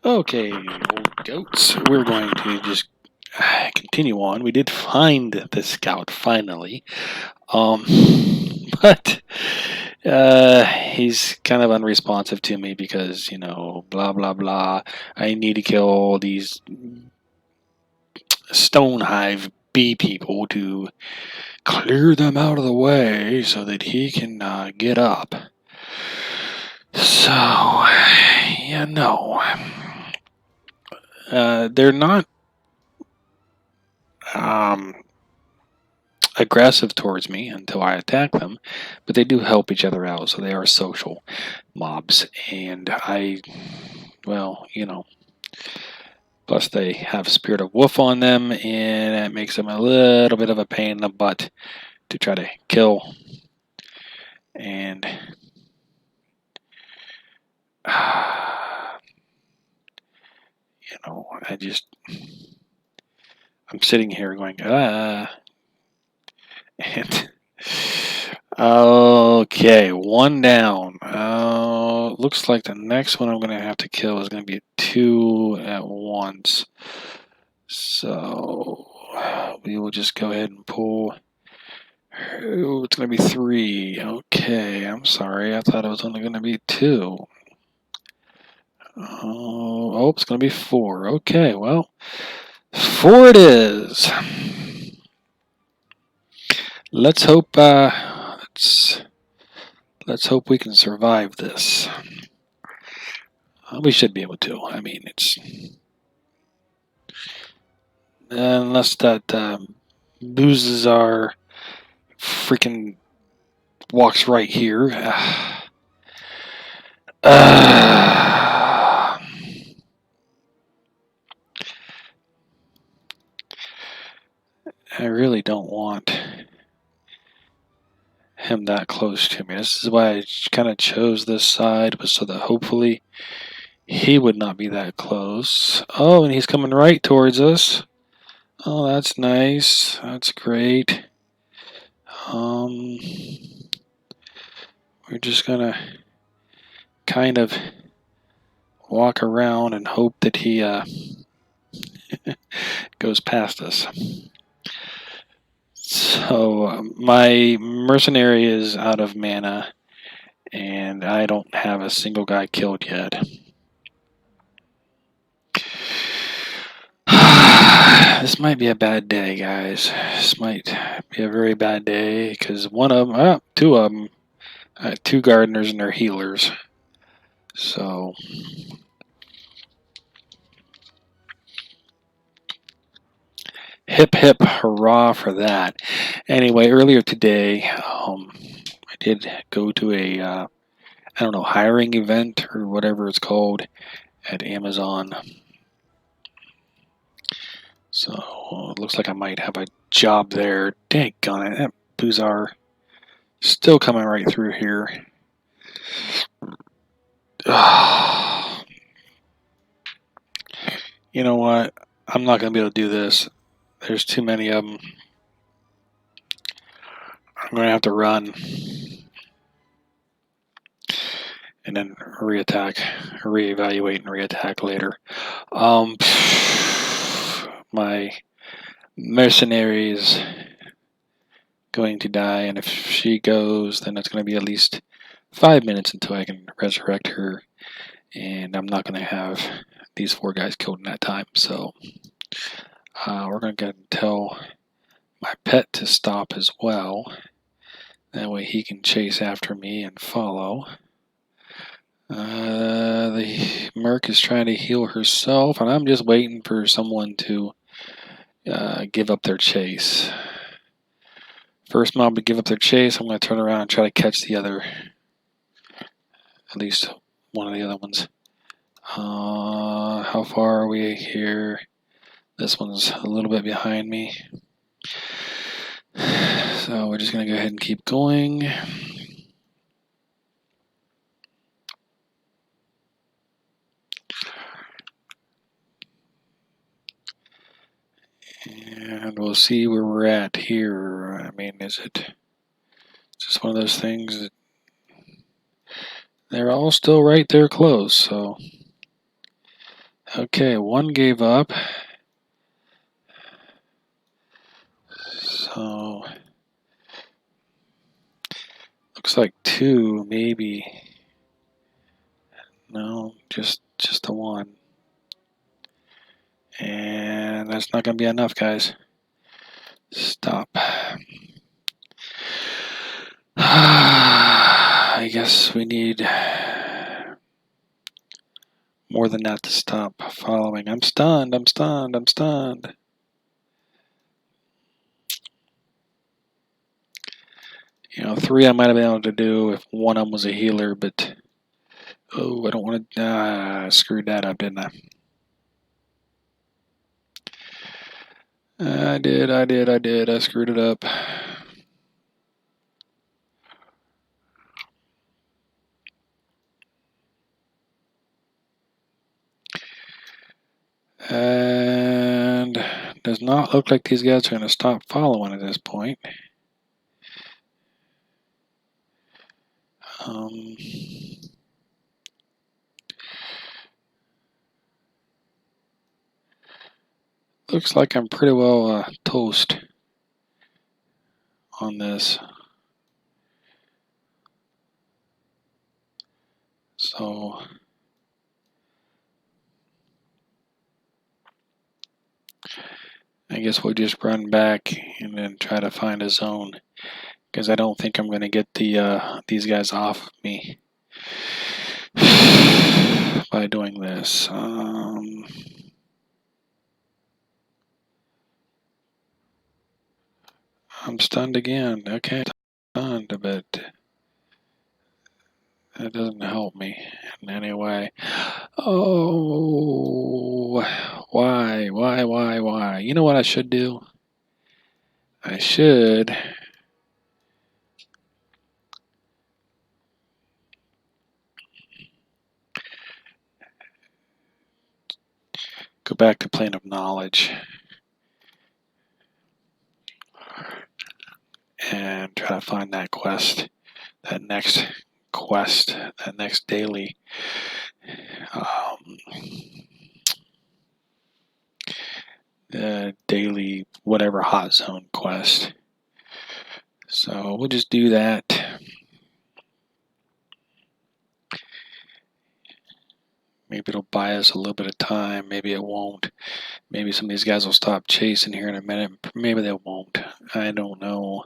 Okay, old goats. We're going to just continue on. We did find the scout finally, um, but he's kind of unresponsive to me because blah blah blah. I need to kill all these stone hive bee people to clear them out of the way so that he can get up. So, you know, they're not um, aggressive towards me until I attack them, but they do help each other out, so they are social mobs. And plus they have Spirit of Wolf on them, and that makes them a little bit of a pain in the butt to try to kill. And I'm sitting here going, and okay, one down. Looks like the next one I'm going to have to kill is going to be two at once. So we will just go ahead and pull. Oh, it's going to be three. Okay, I'm sorry. I thought it was only going to be two. Oh, it's going to be four. Okay, well, four it is. Let's hope. Let's hope we can survive this. We should be able to. I mean, it's unless that boozes our freaking walks right here. I really don't want him that close to me. This is why I kind of chose this side, was so that hopefully he would not be that close. Oh, and he's coming right towards us. Oh, that's nice. That's great. We're just gonna kind of walk around and hope that he goes past us. So my mercenary is out of mana, and I don't have a single guy killed yet. This might be a bad day, guys. This might be a very bad day because two of them, two gardeners and their healers. So hip hip hurrah for that. Anyway, earlier today, I did go to a hiring event or whatever it's called at Amazon. So it looks like I might have a job there. Dang it, that Boozar still coming right through here. You know what? I'm not going to be able to do this. There's too many of them. I'm going to have to run and then reevaluate and reattack later. My mercenary is going to die, and if she goes, then it's going to be at least 5 minutes until I can resurrect her, and I'm not going to have these four guys killed in that time. So we're going to tell my pet to stop as well. That way he can chase after me and follow. The Merc is trying to heal herself, and I'm just waiting for someone to give up their chase. First mob to give up their chase, I'm going to turn around and try to catch the other, at least one of the other ones. How far are we here? This one's a little bit behind me. So we're just going to go ahead and keep going. And we'll see where we're at here. I mean, is it just one of those things that they're all still right there close, so Okay, one gave up. So looks like two, maybe. No, just the one. And that's not going to be enough, guys. Stop. I guess we need more than that to stop following. I'm stunned. I'm stunned. I'm stunned. You know, three I might have been able to do if one of them was a healer, but oh, I don't want to. I screwed that up, didn't I? I did. I screwed it up. And does not look like these guys are going to stop following at this point. Looks like I'm pretty well toast on this. So I guess we'll just run back and then try to find a zone, because I don't think I'm going to get these guys off of me by doing this. I'm stunned again. Okay, I'm stunned, but that doesn't help me in any way. Oh, why? You know what I should do? I should go back to Plane of Knowledge and try to find that quest, that next daily daily whatever hot zone quest. So we'll just do that. Maybe it'll buy us a little bit of time. Maybe it won't. Maybe some of these guys will stop chasing here in a minute. Maybe they won't. I don't know.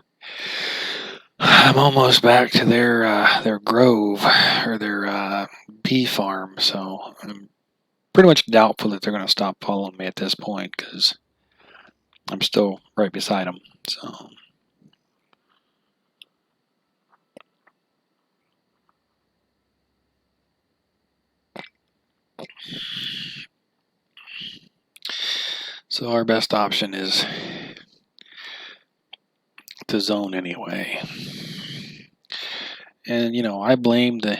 I'm almost back to their grove or their bee farm, so I'm pretty much doubtful that they're going to stop following me at this point, because I'm still right beside them. So our best option is to zone anyway. And, you know, I blame the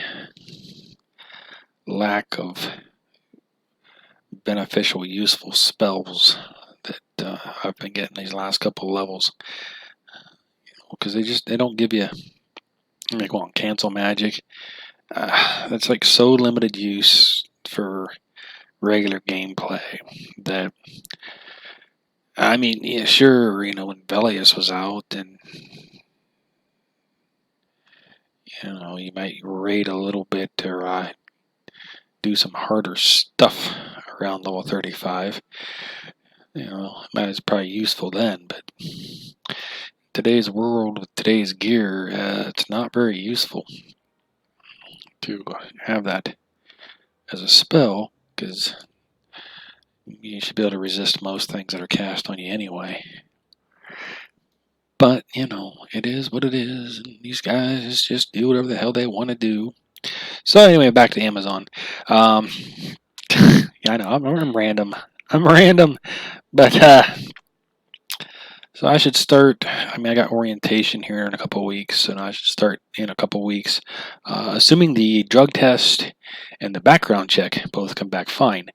lack of beneficial, useful spells that I've been getting these last couple of levels. Because they don't give you, like, well, cancel magic. That's like so limited use for regular gameplay that, I mean, yeah, sure, you know, when Velius was out, and you know, you might raid a little bit or do some harder stuff around level 35. You know, that is probably useful then, but today's world with today's gear, it's not very useful to have that as a spell, because you should be able to resist most things that are cast on you anyway. But, you know, it is what it is, and these guys just do whatever the hell they want to do. So anyway, back to Amazon. Yeah, I know, I'm random. But, so I should start, I mean, I got orientation here in a couple of weeks, and I should start in a couple of weeks, assuming the drug test and the background check both come back fine.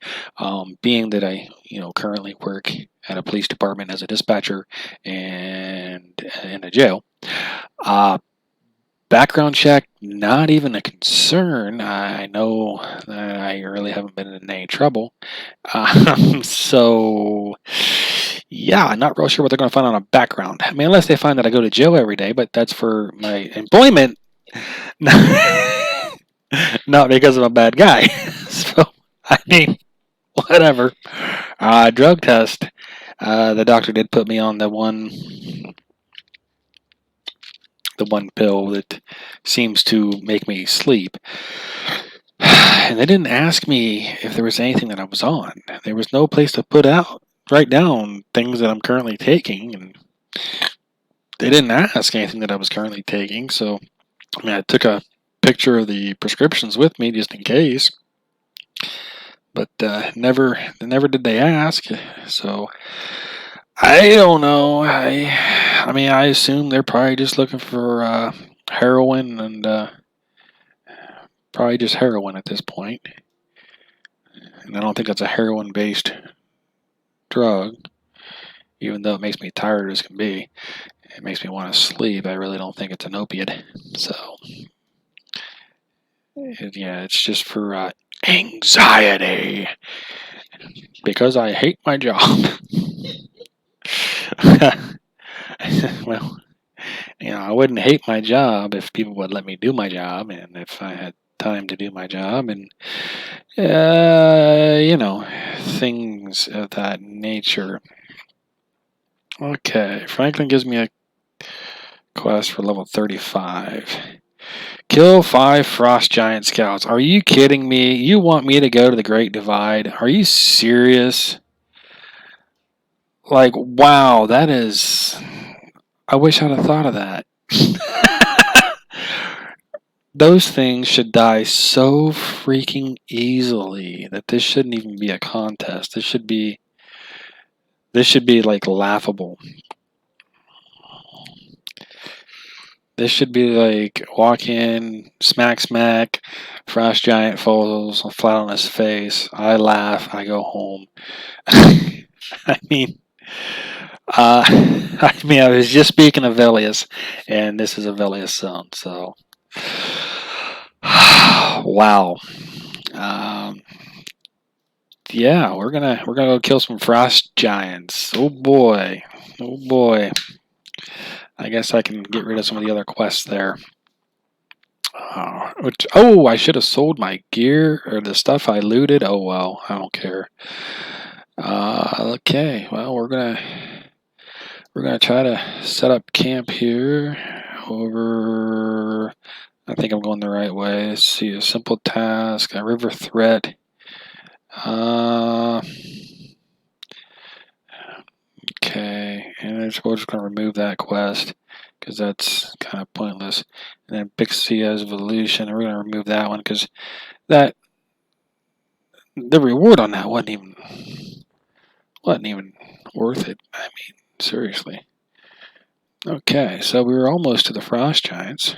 Being that I, you know, currently work at a police department as a dispatcher and in a jail, Background check, not even a concern. I know that I really haven't been in any trouble. So, yeah, I'm not real sure what they're going to find on a background. I mean, unless they find that I go to jail every day, but that's for my employment, not because I'm a bad guy. So, I mean, whatever. Drug test. The doctor did put me on the one pill that seems to make me sleep. And they didn't ask me if there was anything that I was on. There was no place to write down things that I'm currently taking, and they didn't ask anything that I was currently taking. So, I mean, I took a picture of the prescriptions with me just in case, but never did they ask. So, I don't know. I mean, I assume they're probably just looking for heroin and probably just heroin at this point. And I don't think that's a heroin-based drug, even though it makes me tired as can be. It makes me want to sleep. I really don't think it's an opiate. So, yeah, it's just for anxiety. Because I hate my job. Well, I wouldn't hate my job if people would let me do my job and if I had time to do my job and, things of that nature. Okay, Franklin gives me a quest for level 35. Kill 5 frost giant scouts. Are you kidding me? You want me to go to the Great Divide? Are you serious? Like, wow, that is... I wish I'd have thought of that. Those things should die so freaking easily that this shouldn't even be a contest. This should be like laughable. This should be like walk in, smack, frost giant falls flat on his face. I laugh, I go home. I mean, I was just speaking of Velius, and this is a Velius zone, so wow. Yeah, we're gonna go kill some frost giants. Oh boy. I guess I can get rid of some of the other quests there. I should have sold my gear or the stuff I looted. Oh well, I don't care. Okay, well we're gonna try to set up camp here over. I think I'm going the right way. Let's see, a simple task, a river threat. Okay, and we're just going to remove that quest because that's kind of pointless. And then Bixia's Evolution, we're going to remove that one because the reward on that wasn't even worth it. I mean, seriously. Okay, so we were almost to the frost giants.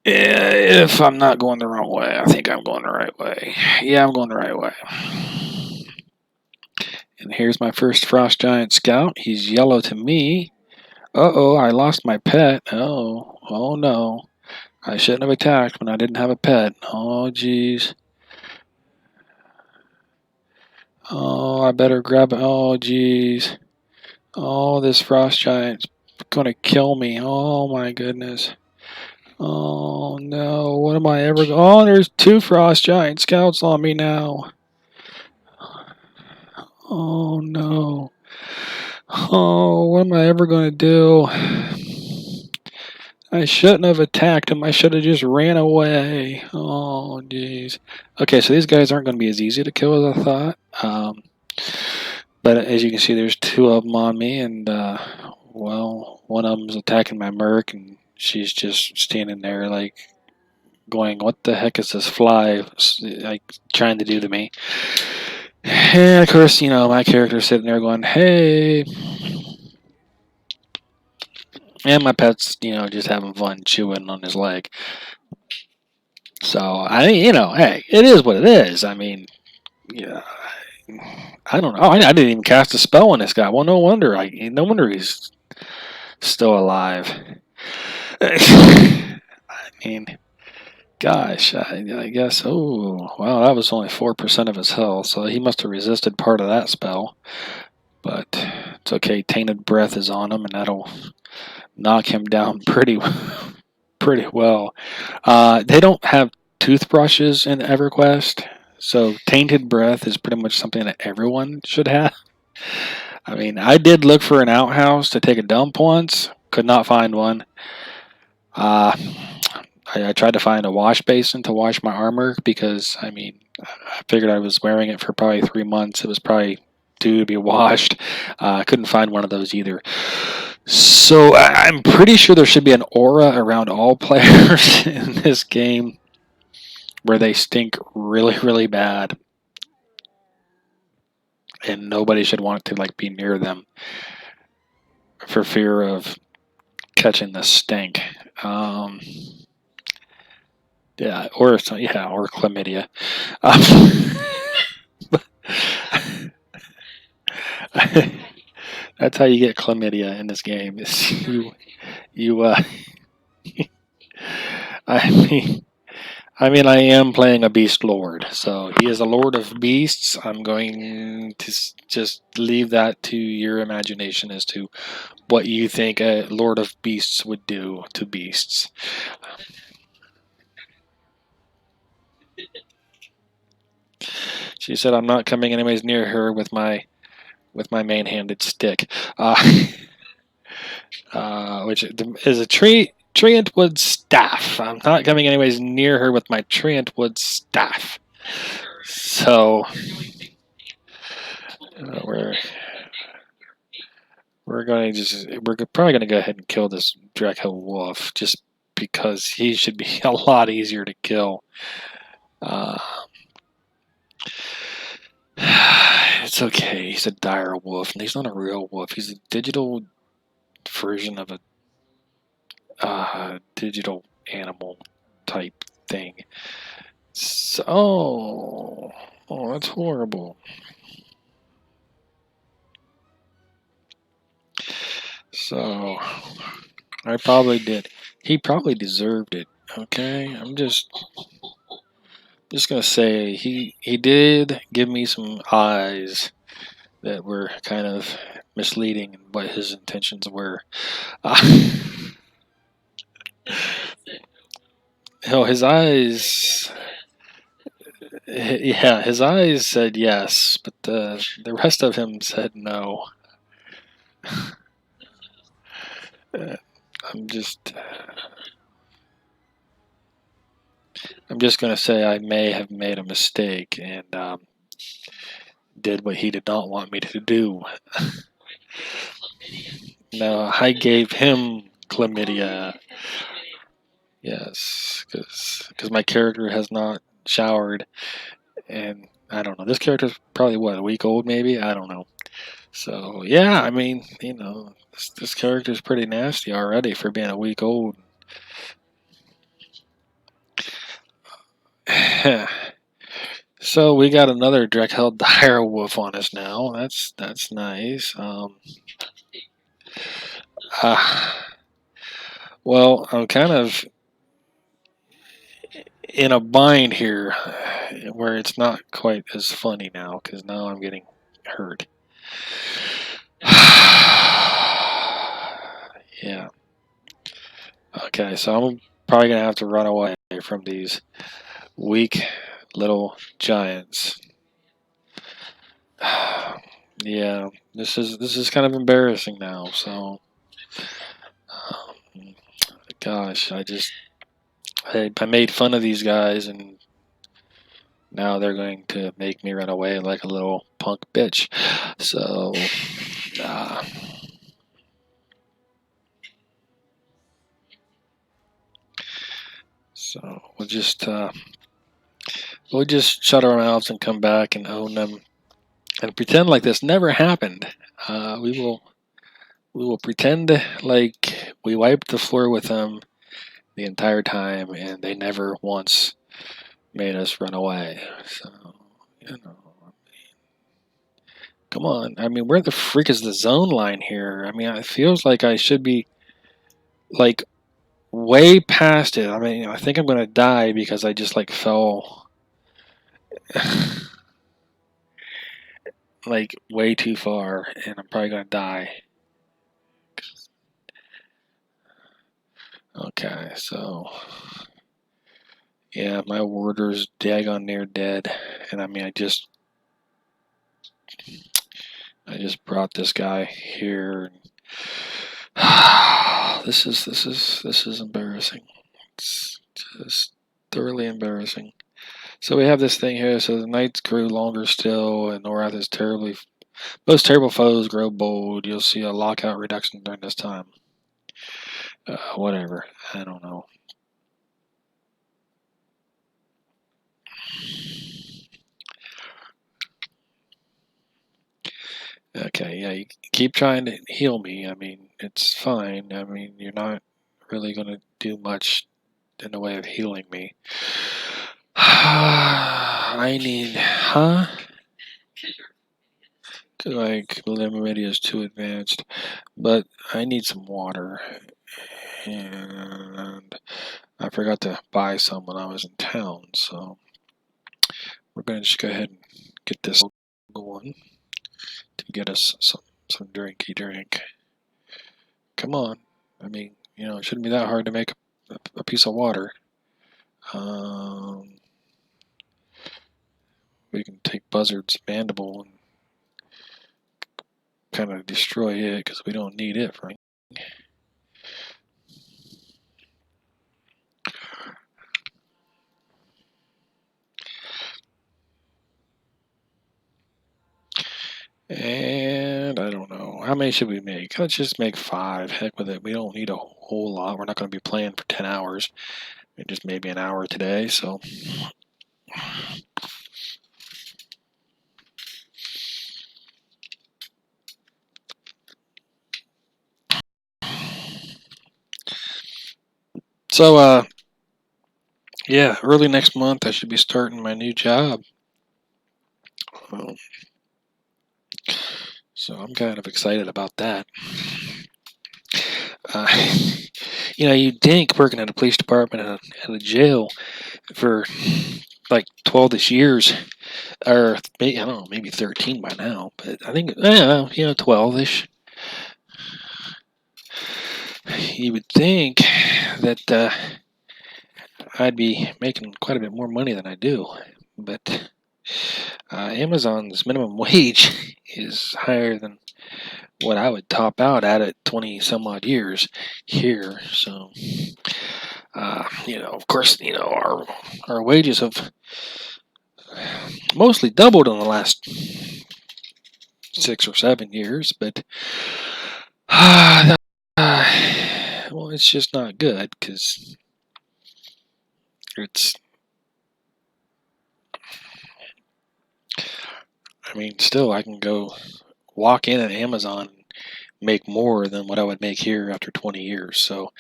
If I'm not going the wrong way, I think I'm going the right way. Yeah, I'm going the right way. And here's my first frost giant scout. He's yellow to me. Uh-oh, I lost my pet. Oh no. I shouldn't have attacked when I didn't have a pet. Oh, jeez. Oh, I better grab it. Oh, jeez. Oh, this frost giant's gonna kill me. Oh, my goodness. Oh, no. What am I ever... Oh, there's 2 frost giant scouts on me now. Oh, no. Oh, what am I ever going to do? I shouldn't have attacked him. I should have just ran away. Oh, jeez. Okay, so these guys aren't going to be as easy to kill as I thought. But as you can see, there's 2 of them on me, and, well, one of them's attacking my merc, and she's just standing there, like, going, what the heck is this fly, like, trying to do to me? And, of course, my character's sitting there going, hey... And my pet's, just having fun chewing on his leg. So, hey, it is what it is. I mean, yeah, I don't know. I didn't even cast a spell on this guy. Well, no wonder he's still alive. mean, gosh, I guess. Oh, wow, that was only 4% of his health, so he must have resisted part of that spell. But it's okay. Tainted Breath is on him, and that'll knock him down pretty well. They don't have toothbrushes in Everquest, so Tainted Breath is pretty much something that everyone should have. I mean, I did look for an outhouse to take a dump once, could not find one. Uh, I tried to find a wash basin to wash my armor because, I mean, I figured I was wearing it for probably 3 months. It was probably due to be washed. I couldn't find one of those either. So I'm pretty sure there should be an aura around all players in this game where they stink really bad, and nobody should want to like be near them for fear of catching the stink. Or chlamydia. That's how you get chlamydia in this game. Is you I mean, I am playing a Beastlord, so he is a Lord of Beasts. I'm going to just leave that to your imagination as to what you think a Lord of Beasts would do to beasts. She said, "I'm not coming anyways near her with my main-handed stick," which is a treant wood staff. I'm not coming anyways near her with my treant wood staff. So we're probably going to go ahead and kill this Draco Wolf just because he should be a lot easier to kill. It's okay. He's a dire wolf, and he's not a real wolf. He's a digital version of a digital animal type thing. So, that's horrible. So, I probably did. He probably deserved it. Okay, I'm just gonna say he did give me some eyes that were kind of misleading in what his intentions were. His eyes. Yeah, his eyes said yes, but the rest of him said no. I'm just gonna say I may have made a mistake and did what he did not want me to do. No, I gave him chlamydia. Yes, because my character has not showered, and I don't know. This character's probably a week old, maybe. I don't know. So yeah, I mean, this character's pretty nasty already for being a week old. So we got another Drek'el Direwolf on us now. That's nice. Well, I'm kind of in a bind here where it's not quite as funny now because now I'm getting hurt. Yeah. Okay, so I'm probably going to have to run away from these weak little giants. Yeah, this is kind of embarrassing now, so gosh, I made fun of these guys, and now they're going to make me run away like a little punk bitch. So, we'll just shut our mouths and come back and own them, and pretend like this never happened. We will pretend like we wiped the floor with them the entire time, and they never once made us run away. So, come on. I mean, where the freak is the zone line here? I mean, it feels like I should be like way past it. I mean, I think I'm gonna die because I just like fell like way too far, and I'm probably gonna die. Okay, so yeah, my warder's daggone near dead, and I mean, I just brought this guy here. This is embarrassing. It's just thoroughly embarrassing. So we have this thing here. So the nights grew longer still, and Norath is terribly. Most terrible foes grow bold. You'll see a lockout reduction during this time. Whatever. I don't know. Okay, yeah, you keep trying to heal me. I mean, it's fine. I mean, you're not really going to do much in the way of healing me. I need, huh? Like, Limeridia is too advanced. But I need some water. And I forgot to buy some when I was in town, so we're going to just go ahead and get this going to get us some drinky drink. Come on. I mean, it shouldn't be that hard to make a piece of water. We can take Buzzard's mandible and kind of destroy it because we don't need it for anything. And I don't know. How many should we make? Let's just make 5. Heck with it. We don't need a whole lot. We're not going to be playing for 10 hours. Just maybe an hour today, so. So, yeah, early next month I should be starting my new job. So I'm kind of excited about that. You'd think working at a police department and at a jail for like 12-ish years, or I don't know, maybe 13 by now, but I think, 12-ish. You would think that I'd be making quite a bit more money than I do, but Amazon's minimum wage is higher than what I would top out at 20 some odd years here. So, of course, our wages have mostly doubled in the last 6 or 7 years, but well, it's just not good because it's. I mean, still, I can go walk in at Amazon and make more than what I would make here after 20 years. So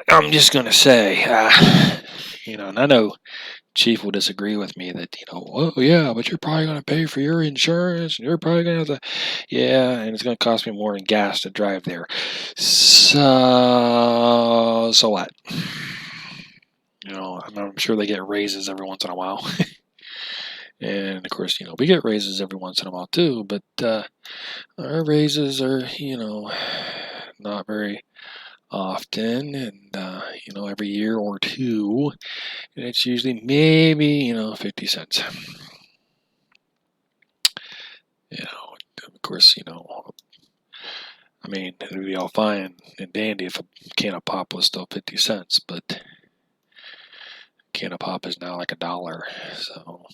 I'm just going to say, and I know Chief will disagree with me that, well, yeah, but you're probably going to pay for your insurance and you're probably going to have to, yeah, and it's going to cost me more in gas to drive there. So what? I'm sure they get raises every once in a while. And of course, we get raises every once in a while too, but our raises are, not very often, and every year or two, and it's usually maybe 50 cents. Of course, I mean, it'd be all fine and dandy if a can of pop was still 50 cents, but a can of pop is now like $1. So,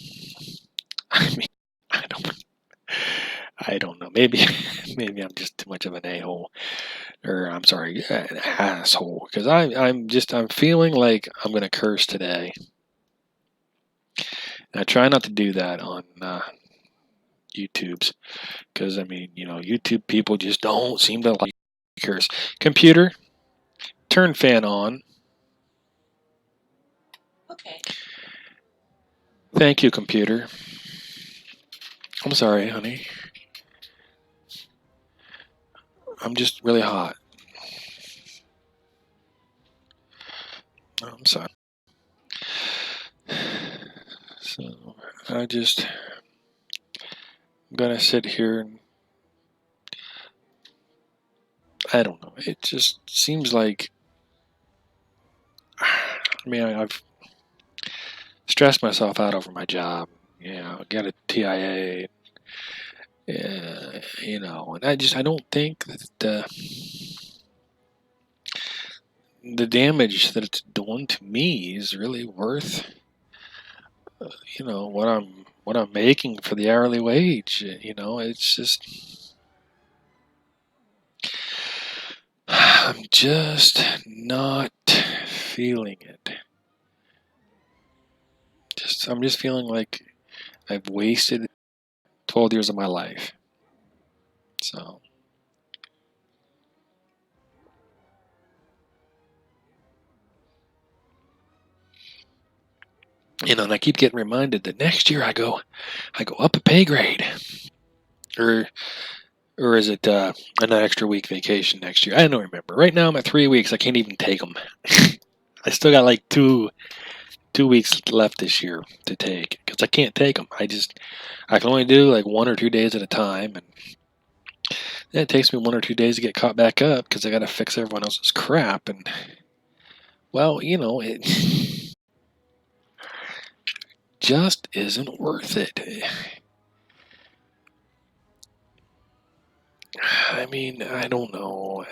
I mean, I don't know. Maybe I'm just too much of an a-hole, or I'm sorry, an asshole, because I'm feeling like I'm gonna curse today. And I try not to do that on YouTube's, because I mean, YouTube people just don't seem to like curse. Computer, turn fan on. Okay. Thank you, computer. I'm sorry, honey. I'm just really hot. I'm sorry. So I'm gonna sit here and I don't know. It just seems like I've stressed myself out over my job. Got a TIA. And I don't think that the damage that it's doing to me is really worth what I'm making for the hourly wage. It's just I'm just not feeling it. I'm just feeling like I've wasted 12 years of my life. So, and I keep getting reminded that next year I go up a pay grade, or is it an extra week vacation next year? I don't remember. Right now I'm at 3 weeks. I can't even take them. I still got like two weeks left this year to take because I can't take them. I can only do like 1 or 2 days at a time, and then it takes me 1 or 2 days to get caught back up because I got to fix everyone else's crap. And well, it just isn't worth it. I mean, I don't know.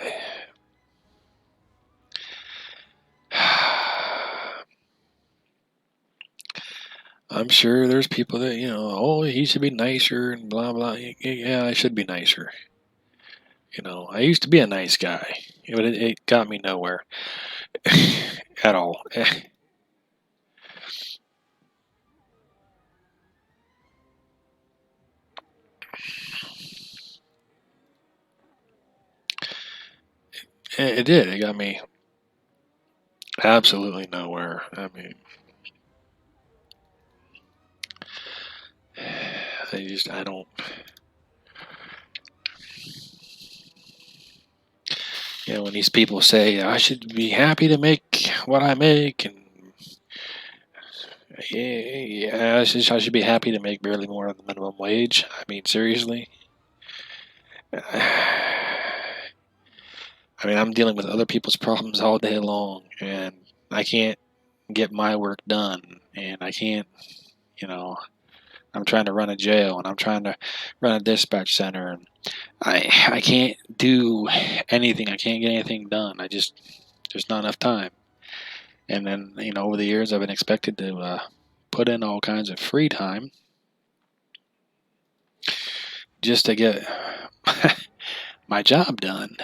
I'm sure there's people that, oh, he should be nicer and blah, blah. Yeah, I should be nicer. I used to be a nice guy, but it got me nowhere at all. It did. It got me absolutely nowhere. I mean, I don't. When these people say I should be happy to make what I make, and yeah, I should be happy to make barely more than the minimum wage. I mean, seriously. I mean, I'm dealing with other people's problems all day long, and I can't get my work done, and I can't, you know, I'm trying to run a jail, and I'm trying to run a dispatch center, and I can't do anything. I can't get anything done. There's not enough time. And then, over the years, I've been expected to put in all kinds of free time just to get my job done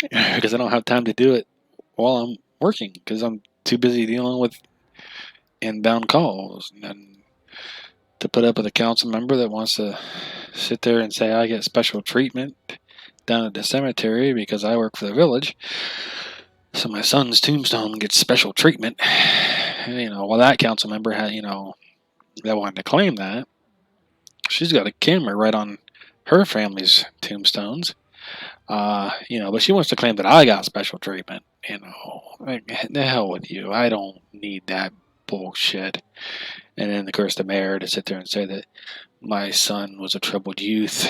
because I don't have time to do it while I'm working because I'm too busy dealing with inbound calls and to put up with a council member that wants to sit there and say I get special treatment down at the cemetery because I work for the village. So my son's tombstone gets special treatment. While that council member had, that wanted to claim that, she's got a camera right on her family's tombstones. But she wants to claim that I got special treatment. Like, the hell with you. I don't need that bullshit. And then, of course, the mayor to sit there and say that my son was a troubled youth.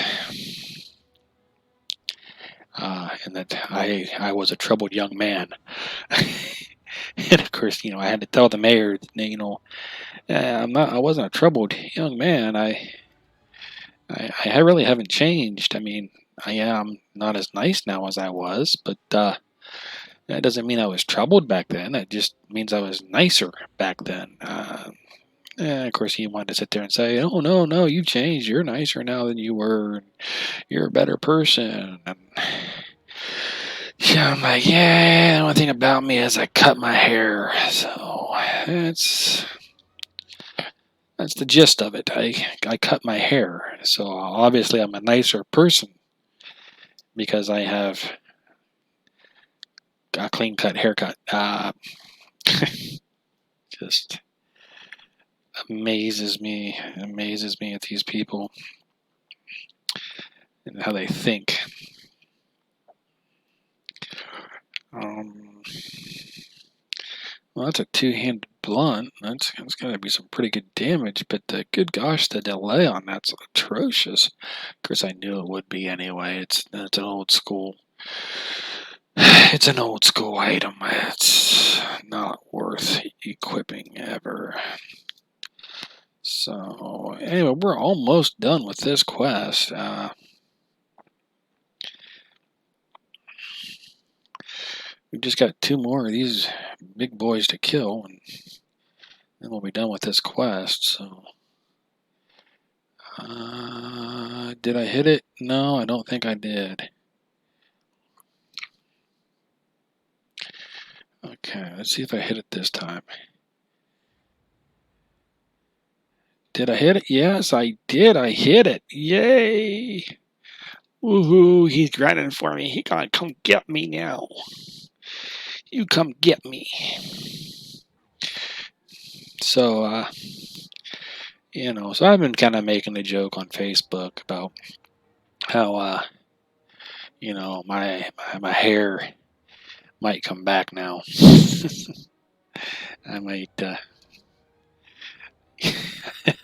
And that I was a troubled young man. And of course, I had to tell the mayor, I wasn't a troubled young man. I really haven't changed. I mean, I am not as nice now as I was, but that doesn't mean I was troubled back then. It just means I was nicer back then. Of course, he wanted to sit there and say, "Oh no, you changed. You're nicer now than you were. You're a better person." And yeah, I'm like, yeah. The only thing about me is I cut my hair, so that's the gist of it. I cut my hair, so obviously I'm a nicer person because I have a clean cut haircut. Just amazes me at these people and how they think. Um, Well, that's a two-handed blunt. That's got to be some pretty good damage, but good gosh, the delay on that's atrocious. Of course, I knew it would be anyway. It's an old school. It's an old school item. It's not worth equipping ever. So anyway, we're almost done with this quest. We've just got 2 more of these big boys to kill, and then we'll be done with this quest. So, did I hit it? No, I don't think I did. Okay, let's see if I hit it this time. Did I hit it? Yes, I did. I hit it. Yay! Woohoo! He's grinding for me. He gonna come get me now. You come get me. So, so I've been kind of making a joke on Facebook about how, my hair might come back now. I might,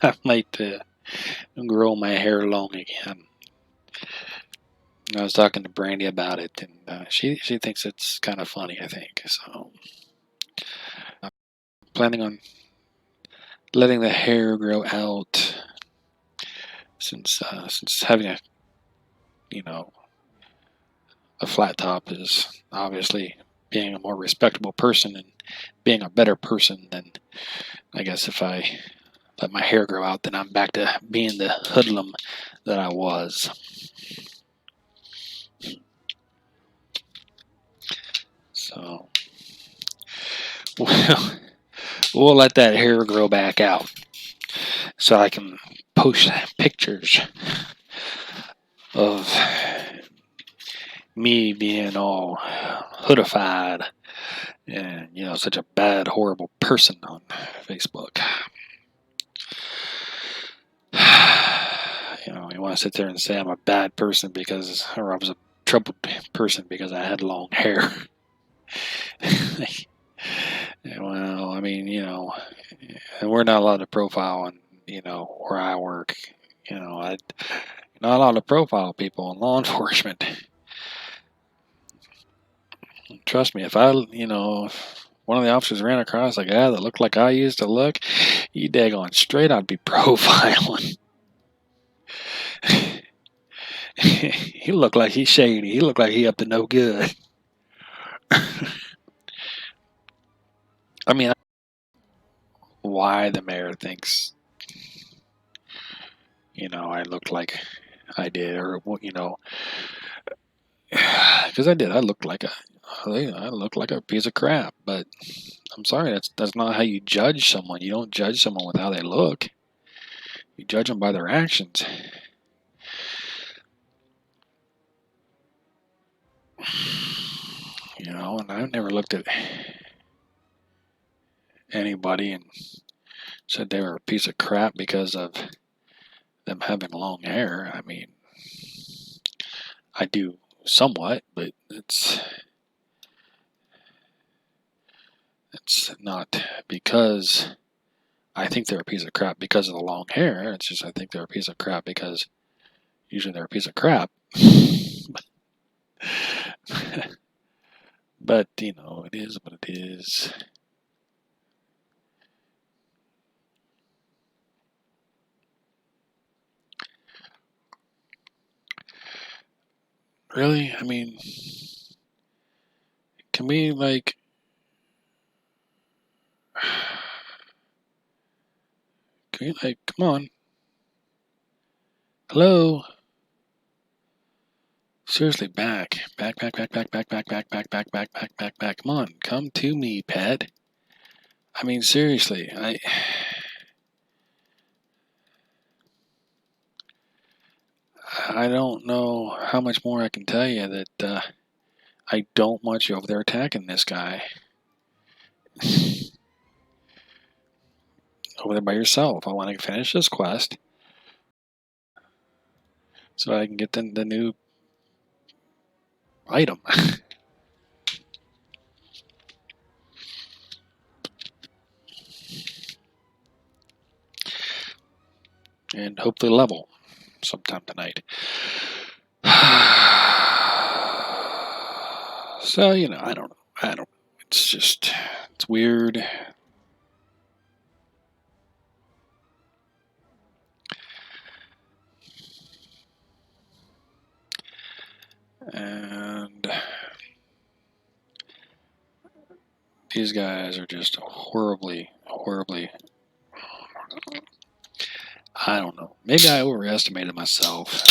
I might grow my hair long again. I was talking to Brandy about it, and she thinks it's kind of funny, I think. So, I'm planning on letting the hair grow out since having a flat top is obviously being a more respectable person and being a better person than, I guess, if I let my hair grow out, then I'm back to being the hoodlum that I was. So, we'll let that hair grow back out so I can post pictures of me being all hoodified and, such a bad, horrible person on Facebook. You want to sit there and say I'm a bad person or I was a troubled person because I had long hair. Well, I mean, we're not allowed to profile on, where I work. I'm not allowed to profile people in law enforcement. Trust me, if one of the officers ran across a guy that looked like I used to look, you daggone straight I'd be profiling. He looked like he's shady. He looked like he up to no good. I mean, why the mayor thinks, I look like I did, or because I did. I looked like a piece of crap. But I'm sorry, that's not how you judge someone. You don't judge someone with how they look. You judge them by their actions. And I've never looked at anybody and said they were a piece of crap because of them having long hair. I mean, I do somewhat, but it's not because I think they're a piece of crap because of the long hair. It's just I think they're a piece of crap because usually they're a piece of crap. But, it is what it is. Really? I mean, can we, come on. Hello? Seriously, back. Back. Come on, come to me, pet. I mean, seriously, I don't know how much more I can tell you that I don't want you over there attacking this guy. Over there by yourself. I want to finish this quest so I can get the new item. and hopefully level sometime tonight. So, you know, I don't know. It's just, it's weird. And these guys are just horribly, horribly, I don't know. Maybe I overestimated myself.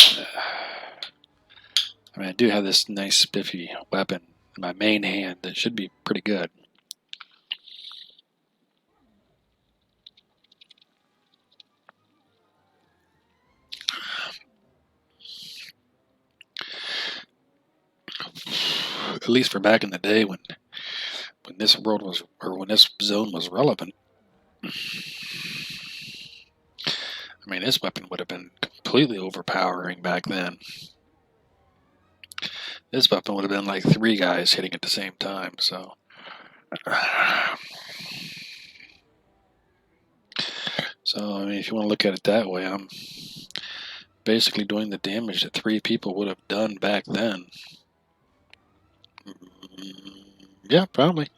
I mean, I do have this nice spiffy weapon in my main hand that should be pretty good. At least for back in the day when this world was, or when this zone was relevant. I mean, this weapon would have been completely overpowering back then. This weapon would have been like 3 guys hitting at the same time, so. So, I mean, if you want to look at it that way, I'm basically doing the damage that 3 people would have done back then. Yeah, probably.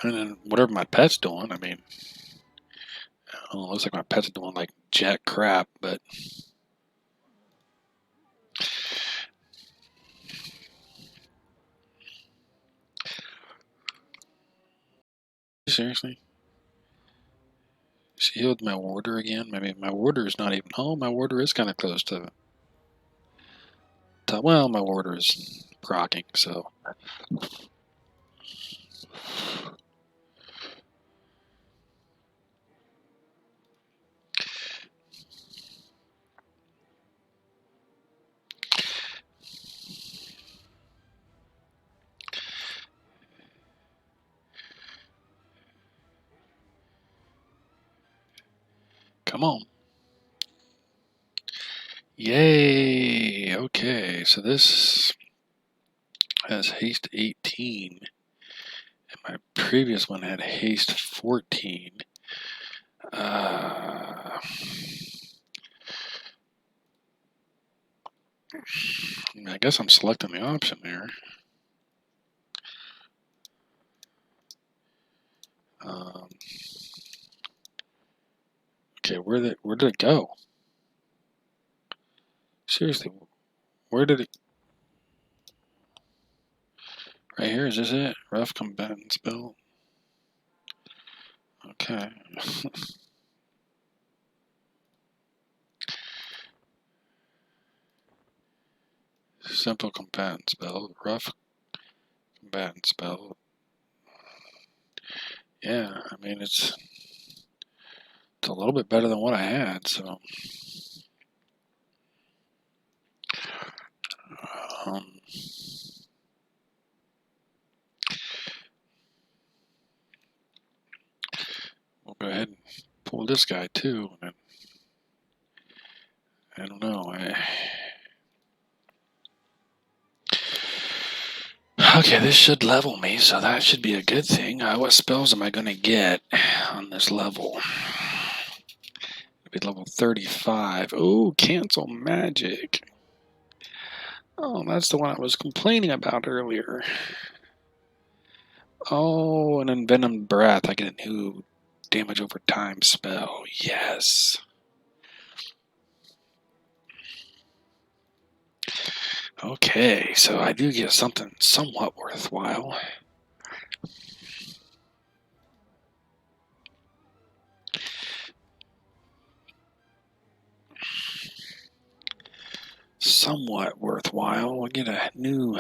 And then whatever my pet's doing, I mean, I don't know, it looks like my pet's doing like jack crap, but seriously? She healed my warder again? Maybe my warder is not even. Oh, my warder is kind of close to. Well, my warder is proccing, so. Come on. Yay! Okay, so this has haste 18, and my previous one had haste 14. I guess I'm selecting the option there. Okay, where did it go? Seriously, where did it? Right here, is this it? Rough combatant spell. Okay. Simple combatant spell. Rough combatant spell. Yeah, I mean it's a little bit better than what I had, so. We'll go ahead and pull this guy too. And I don't know. Okay, this should level me, so that should be a good thing. What spells am I going to get on this level? It'll be level 35. Oh, cancel magic. Oh, that's the one I was complaining about earlier. Oh, an envenomed breath. I get a new damage over time spell. Yes. Okay, so I do get something somewhat worthwhile. Somewhat worthwhile. We'll get a new...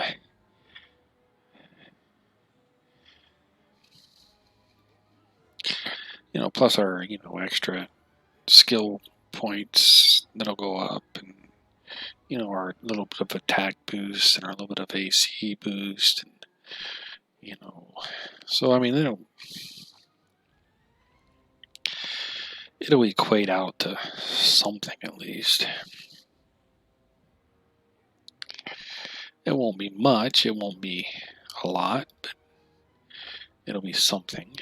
plus our, extra skill points that'll go up, and, our little bit of attack boost and our little bit of AC boost, and, so, I mean, it'll equate out to something at least. It won't be much, it won't be a lot, but it'll be something.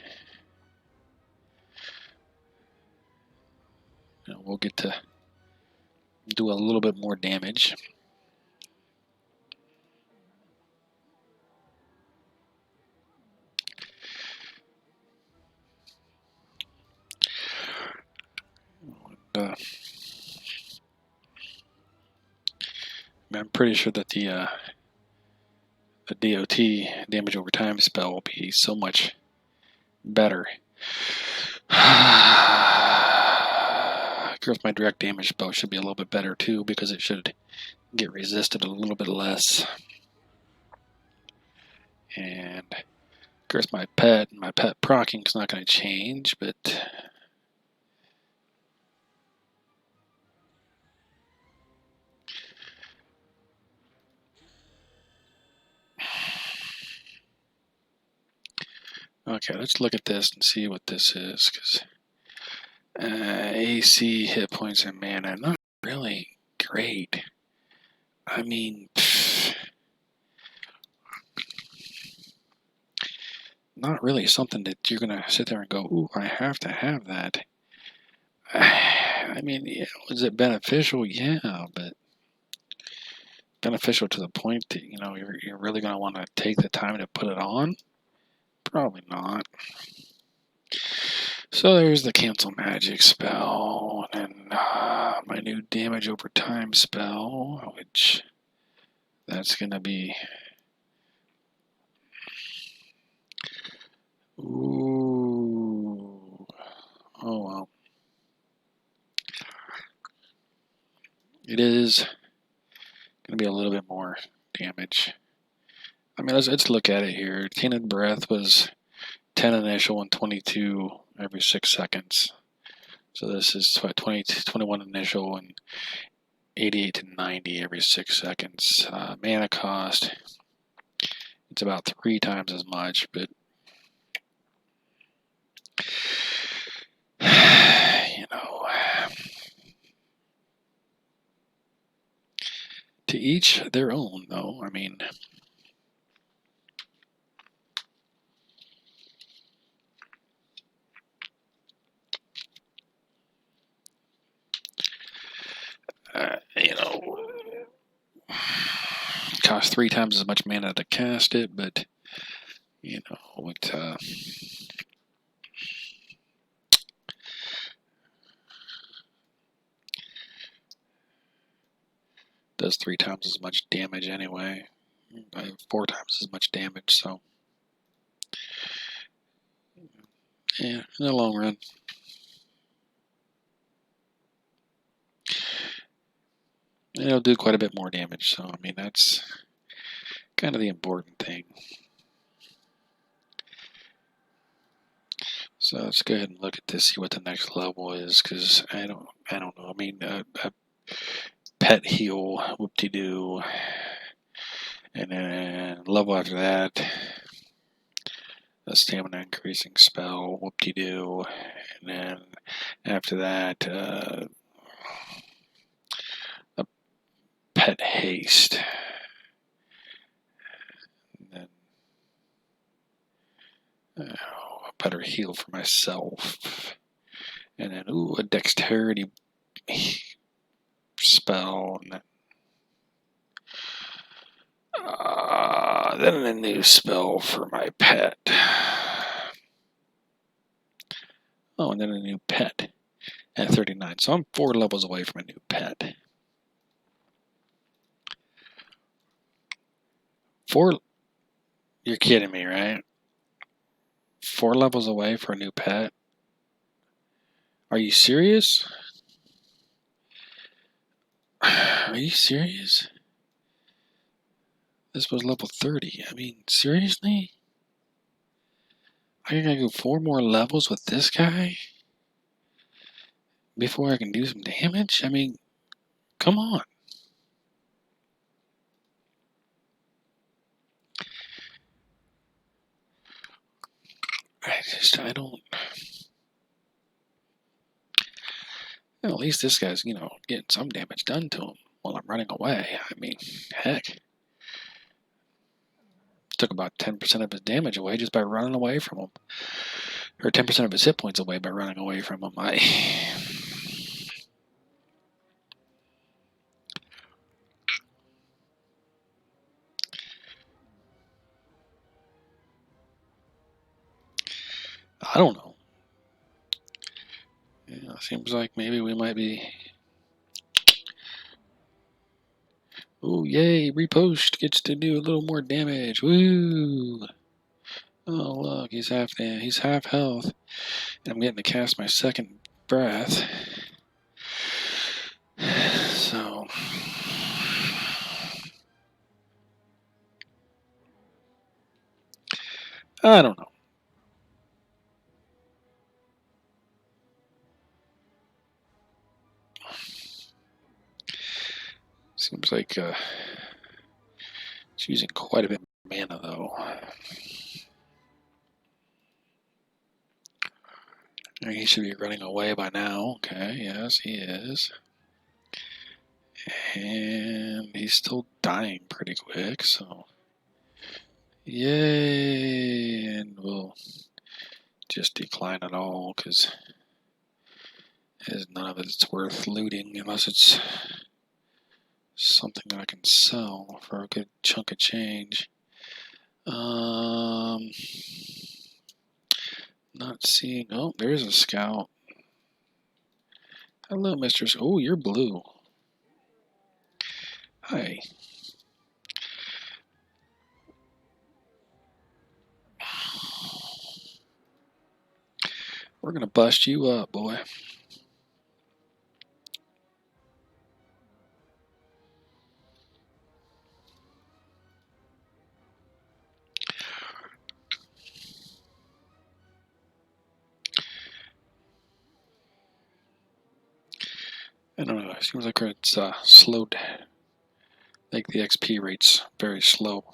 We'll get to do a little bit more damage. I'm pretty sure that the DOT, damage over time spell, will be so much better. Of course, my direct damage spell should be a little bit better too, because it should get resisted a little bit less. And of course, my pet proccing is not going to change, but okay, let's look at this and see what this is, because AC, hit points, and mana, not really great. I mean, not really something that you're going to sit there and go, ooh, I have to have that. I mean, yeah, was it beneficial? Yeah, but beneficial to the point that, you know, you're really going to want to take the time to put it on? Probably not. So there's the cancel magic spell, and then my new damage over time spell, which that's going to be... Ooh. Oh, well. It is going to be a little bit more damage. I mean, let's look at it here. Tainted Breath was 10 initial and 22 every 6 seconds. So this is 21 initial and 88 to 90 every 6 seconds. Mana cost, it's about 3 times as much, but you know, to each their own, though. I mean, you know, it costs 3 times as much mana to cast it, but you know, it does 3 times as much damage anyway. 4 times as much damage, so yeah, in the long run. It'll do quite a bit more damage, so I mean, that's kind of the important thing. So let's go ahead and look at this, see what the next level is, because I don't know. I mean, pet heal, whoop-de-doo, and then level after that, a stamina increasing spell, whoop-de-doo, and then after that, a pet haste. And then a better heal for myself. And then, ooh, a dexterity spell. And then a new spell for my pet. Oh, and then a new pet at 39. So I'm 4 levels away from a new pet. 4? You're kidding me, right? 4 levels away for a new pet? Are you serious? Are you serious? This was level 30. I mean, seriously? I gotta go 4 more levels with this guy before I can do some damage? I mean, come on. I don't... Well, at least this guy's, getting some damage done to him while I'm running away. I mean, heck. Took about 10% of his damage away just by running away from him. Or 10% of his hit points away by running away from him. I don't know. Yeah, seems like maybe we might be... Ooh, yay, repost gets to do a little more damage. Woo! Oh, look, he's half health. And I'm getting to cast my second breath. So... I don't know. Seems like it's using quite a bit of mana, though. He should be running away by now. Okay, yes, he is. And he's still dying pretty quick, so... Yay! And we'll just decline it all, because none of it's worth looting unless it's something that I can sell for a good chunk of change. Not seeing... Oh, there's a scout. Hello, Mr. Oh, you're blue. Hi. We're gonna bust you up, boy. I don't know, it seems like it's slowed. Like the XP rate's very slow.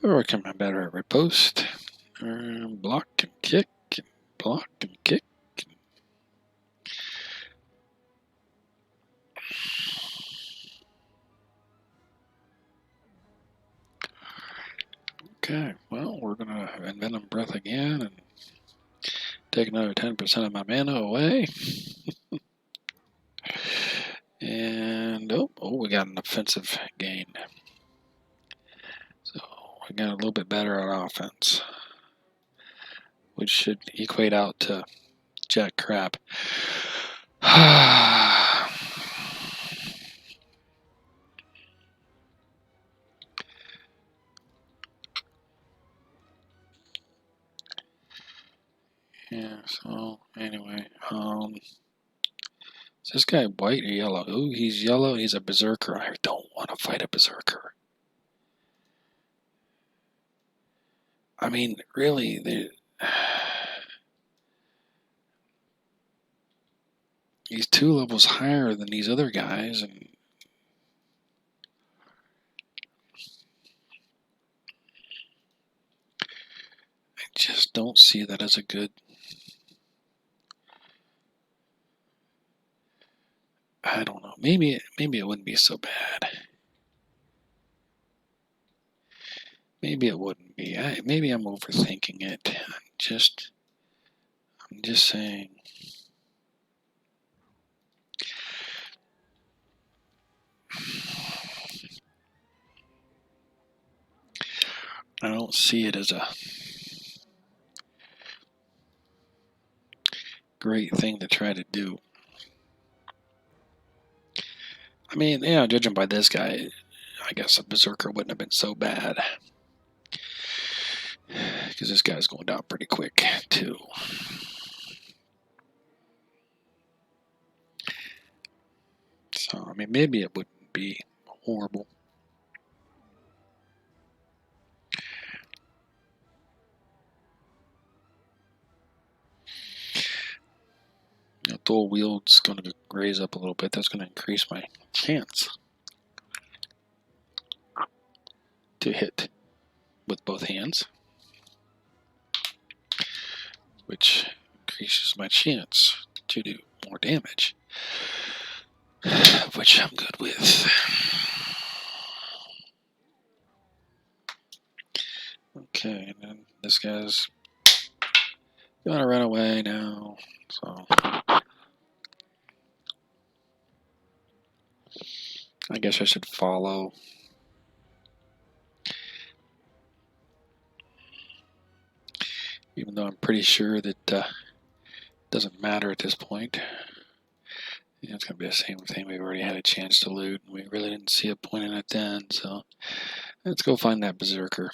Or I can be better at riposte. Block and kick, and block and kick. Okay, well, we're gonna Envenom Breath again and take another 10% of my mana away. And, oh, we got an offensive gain. So, we got a little bit better at offense, which should equate out to jack crap. Yeah, so anyway, is this guy white or yellow? Ooh, he's yellow. He's a berserker. I don't want to fight a berserker. I mean, really, he's 2 levels higher than these other guys, and I just don't see that as a good... I don't know. Maybe it wouldn't be so bad. Maybe it wouldn't be. Maybe I'm overthinking it. I'm just saying. I don't see it as a great thing to try to do. I mean, yeah, judging by this guy, I guess a berserker wouldn't have been so bad. Because this guy's going down pretty quick, too. So, I mean, maybe it wouldn't be horrible. Dual wield's going to raise up a little bit. That's going to increase my chance to hit with both hands. which increases my chance to do more damage, which I'm good with. Okay, and then this guy's gonna run away now, so I guess I should follow. Even though I'm pretty sure that it doesn't matter at this point. Yeah, it's going to be the same thing. We've already had a chance to loot, and we really didn't see a point in it then, so let's go find that berserker.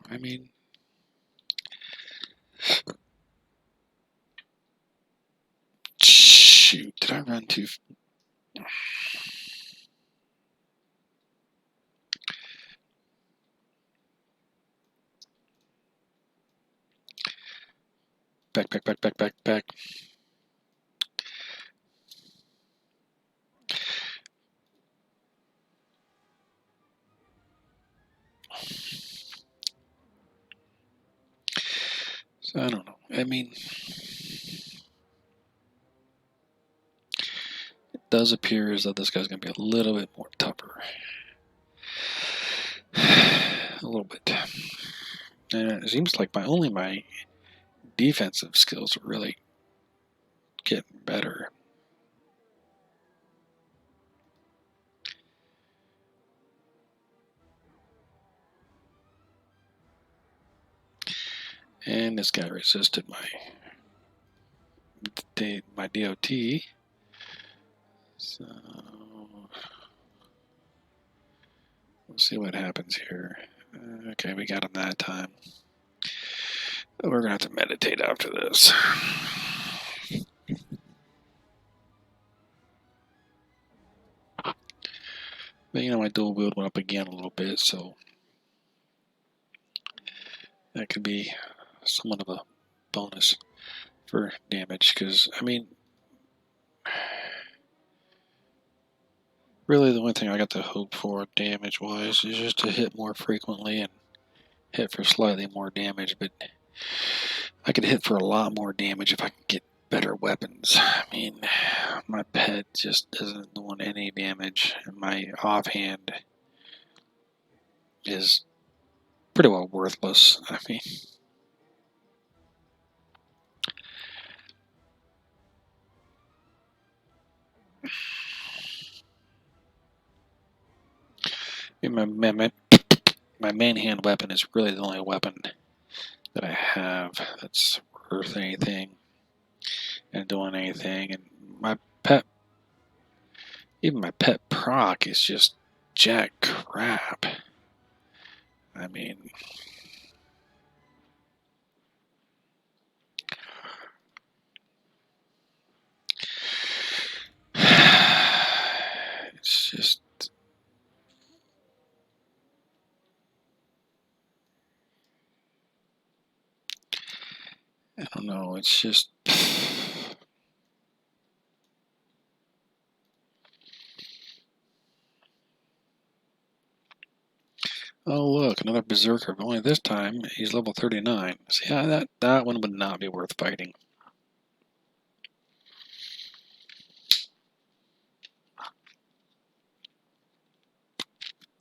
I mean, shoot, did I run too... Back. So I don't know. I mean, it does appear as though this guy's going to be a little bit more tougher. A little bit. And it seems like my defensive skills are really getting better. And this guy resisted my DOT. So we'll see what happens here. Okay, we got him that time. We're gonna have to meditate after this. But you know, my dual wield went up again a little bit, so that could be somewhat of a bonus for damage. Because I mean, really, the only thing I got to hope for damage-wise is just to hit more frequently and hit for slightly more damage. But I could hit for a lot more damage if I could get better weapons. I mean, my pet just isn't doing any damage, and my offhand is pretty well worthless. I mean, my main hand weapon is really the only weapon that I have that's worth anything and doing anything. And my pet, even my pet proc is just jack crap. I mean, it's just, I don't know, it's just, oh look, another berserker, but only this time he's level 39. See, that one would not be worth fighting.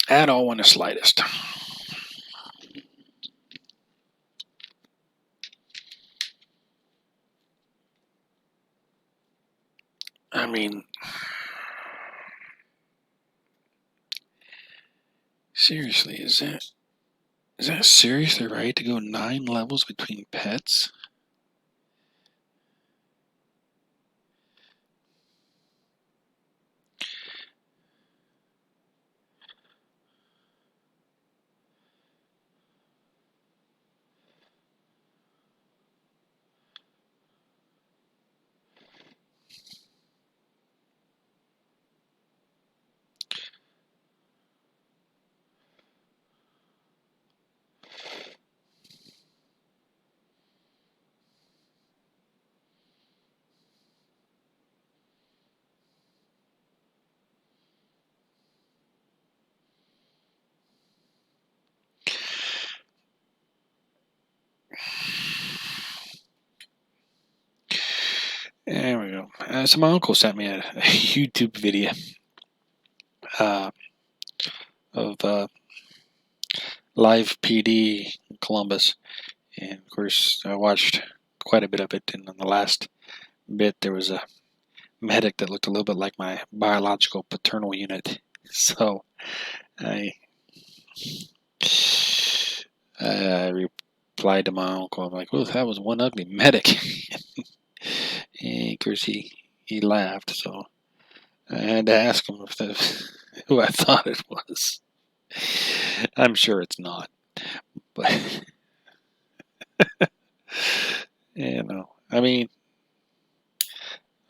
At all in the slightest. I mean, seriously, is that seriously right to go 9 levels between pets? There we go. So my uncle sent me a YouTube video uh, of live PD in Columbus, and of course I watched quite a bit of it. And in the last bit, there was a medic that looked a little bit like my biological paternal unit. So I replied to my uncle. I'm like, "Well, that was one ugly medic." And of course he laughed. So I had to ask him if that's who I thought it was. I'm sure it's not, but I mean,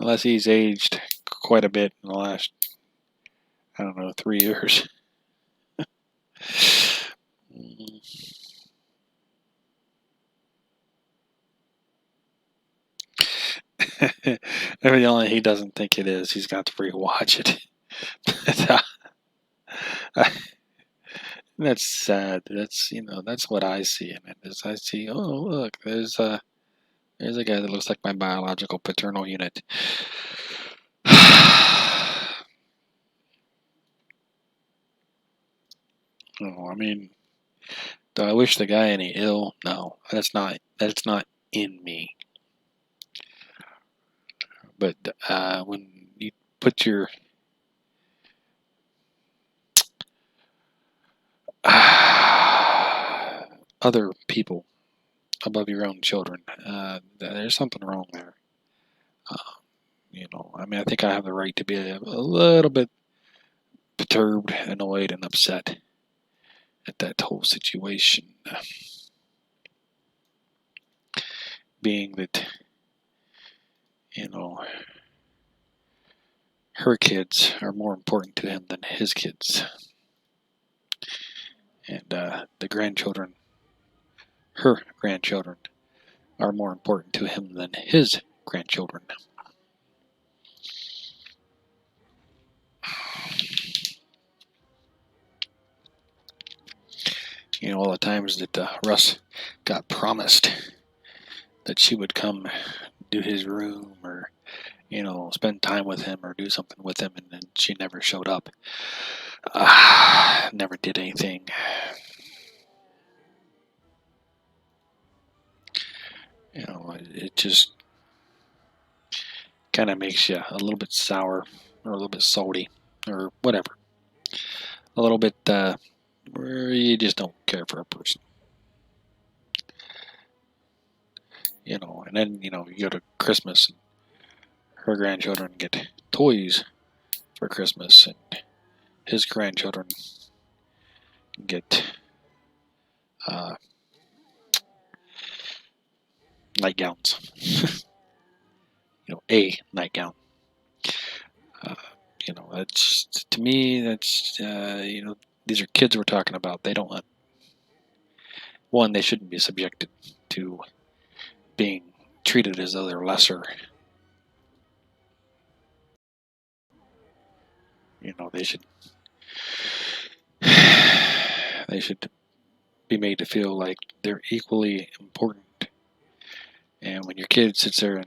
unless he's aged quite a bit in the last, I don't know, 3 years. Evidently, he doesn't think it is. He's got to rewatch it. That's sad. That's what I see in it. Is I see, oh look, there's a guy that looks like my biological paternal unit. Oh, I mean, do I wish the guy any ill? No, that's not in me. But when you put your other people above your own children, there's something wrong there. I mean, I think I have the right to be a little bit perturbed, annoyed, and upset at that whole situation. Being that, her kids are more important to him than his kids. And the grandchildren, her grandchildren, are more important to him than his grandchildren. All the times that Russ got promised that she would come do his room or, spend time with him or do something with him, and then she never showed up. Never did anything. It just kind of makes you a little bit sour or a little bit salty or whatever. A little bit where you just don't care for a person. And then, you go to Christmas and her grandchildren get toys for Christmas and his grandchildren get nightgowns. A nightgown. That's, to me, that's, these are kids we're talking about. They don't, they shouldn't be subjected to being treated as though they're lesser. They should be made to feel like they're equally important. And when your kid sits there and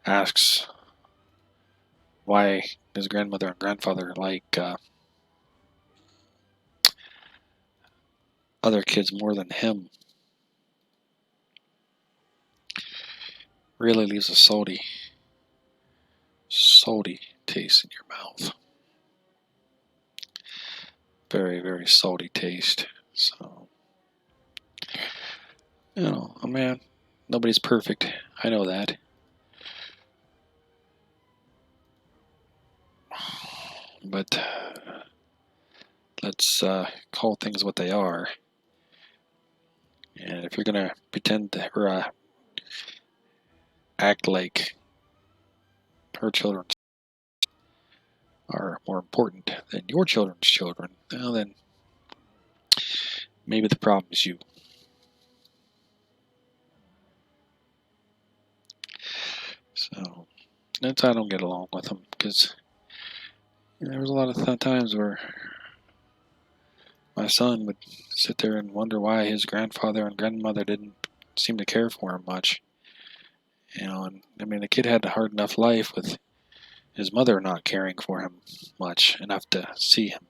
asks why his grandmother and grandfather like other kids more than him, really leaves a salty taste in your mouth. Very, very salty taste. So, man, nobody's perfect. I know that. But let's call things what they are. And if you're going to pretend to, or act like her children are more important than your children's children, well, then maybe the problem is you. So that's why I don't get along with them, because there was a lot of times where my son would sit there and wonder why his grandfather and grandmother didn't seem to care for him much. And I mean, the kid had a hard enough life with his mother not caring for him much enough to see him.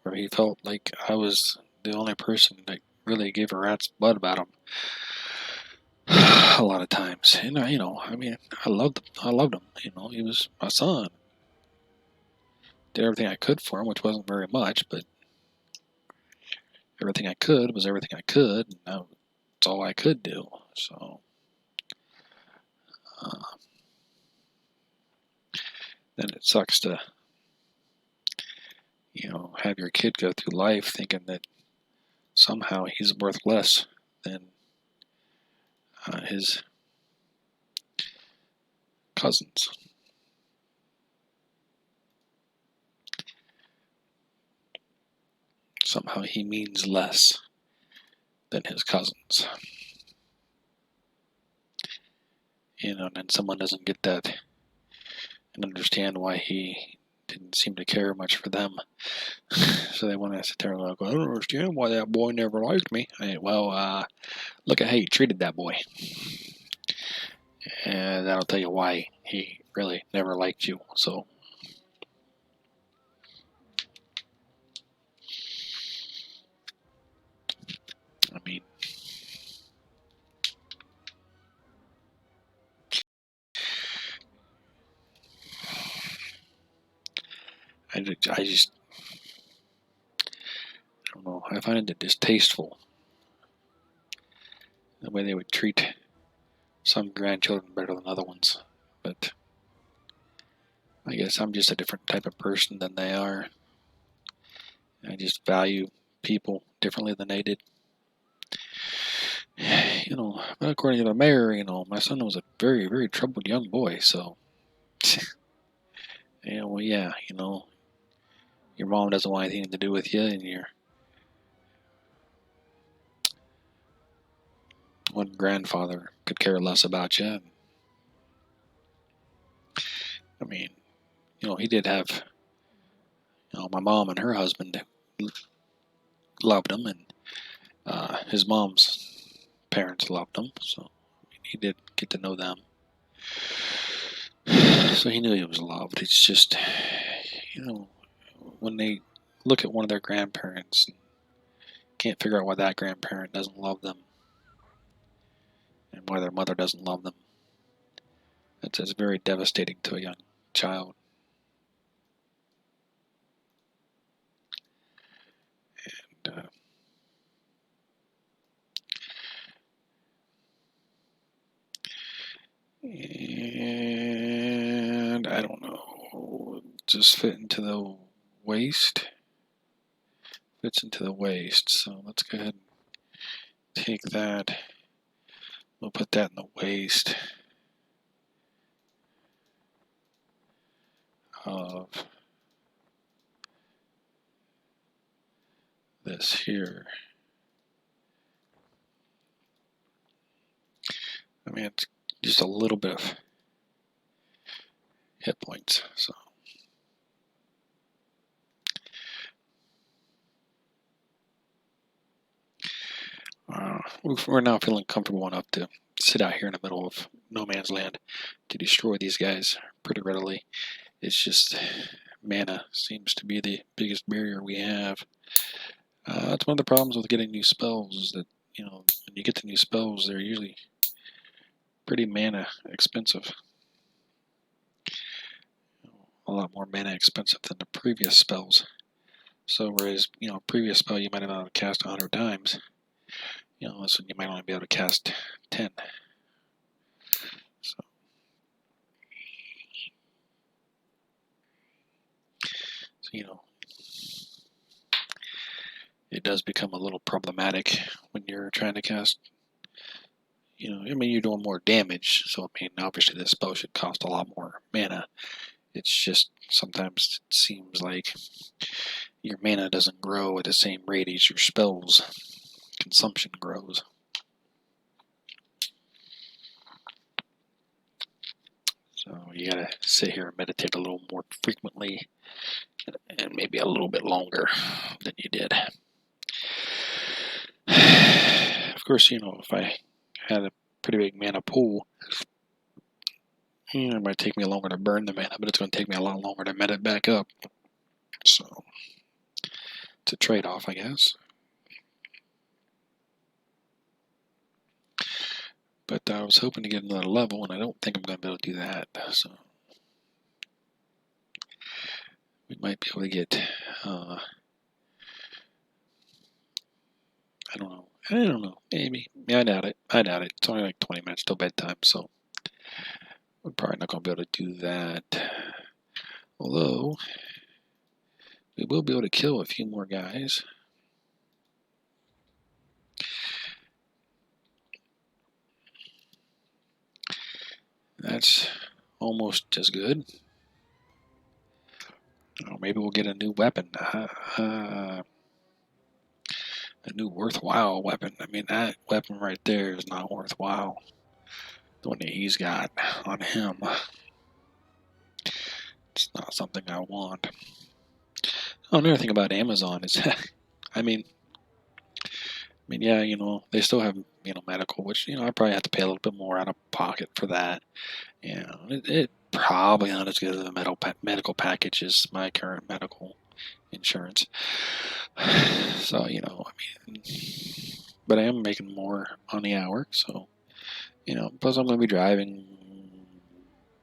Where he felt like I was the only person that really gave a rat's butt about him. A lot of times, and I mean, I loved him. He was my son. Did everything I could for him, which wasn't very much, but everything I could was everything I could, and that's all I could do. So, then it sucks to, have your kid go through life thinking that somehow he's worth less than his cousins. Somehow he means less than his cousins. And then someone doesn't get that and understand why he didn't seem to care much for them. So they want to sit there and go, I don't understand why that boy never liked me. Look at how you treated that boy. And that'll tell you why he really never liked you. So, I mean, I don't know. I find it distasteful the way they would treat some grandchildren better than other ones. But I guess I'm just a different type of person than they are. I just value people differently than they did. But according to the mayor, my son was a very, very troubled young boy. So, yeah, well, yeah, your mom doesn't want anything to do with you, and your one grandfather could care less about you. I mean, he did have, my mom and her husband loved him, and his mom's parents loved him, so he did get to know them. So he knew he was loved. It's just, when they look at one of their grandparents and can't figure out why that grandparent doesn't love them and why their mother doesn't love them, it's very devastating to a young child. And I don't know, just fit into the waist. Fits into the waist, so let's go ahead and take that. We'll put that in the waist of this here. I mean, it's just a little bit of hit points, so. We're now feeling comfortable enough to sit out here in the middle of no man's land to destroy these guys pretty readily. It's just mana seems to be the biggest barrier we have. That's one of the problems with getting new spells is that, when you get the new spells, they're usually pretty mana expensive. A lot more mana expensive than the previous spells. So whereas, previous spell you might have been able to cast 100 times, this one you might only be able to cast 10. So it does become a little problematic when you're trying to cast, you're doing more damage, so obviously this spell should cost a lot more mana. It's just sometimes it seems like your mana doesn't grow at the same rate as your spell's consumption grows. So you gotta sit here and meditate a little more frequently and maybe a little bit longer than you did. Of course, you know, if I had a pretty big mana pool, it might take me longer to burn the mana, but it's going to take me a lot longer to met it back up. So, it's a trade-off, I guess. But I was hoping to get another level, and I don't think I'm going to be able to do that. So, we might be able to get, I don't know. Maybe. Yeah, I doubt it. It's only like 20 minutes till bedtime, so we're probably not going to be able to do that. Although, we will be able to kill a few more guys. That's almost as good. Oh, maybe we'll get a new weapon. A new worthwhile weapon. I mean, that weapon right there is not worthwhile. The one that he's got on him. It's not something I want. Oh, another thing about Amazon is, I mean, yeah, you know, they still have, you know, medical, which, you know, I probably have to pay a little bit more out of pocket for that. You know, it probably not as good as a medical package as my current medical insurance. So, you know, I mean, but I am making more on the hour, so, you know, plus I'm going to be driving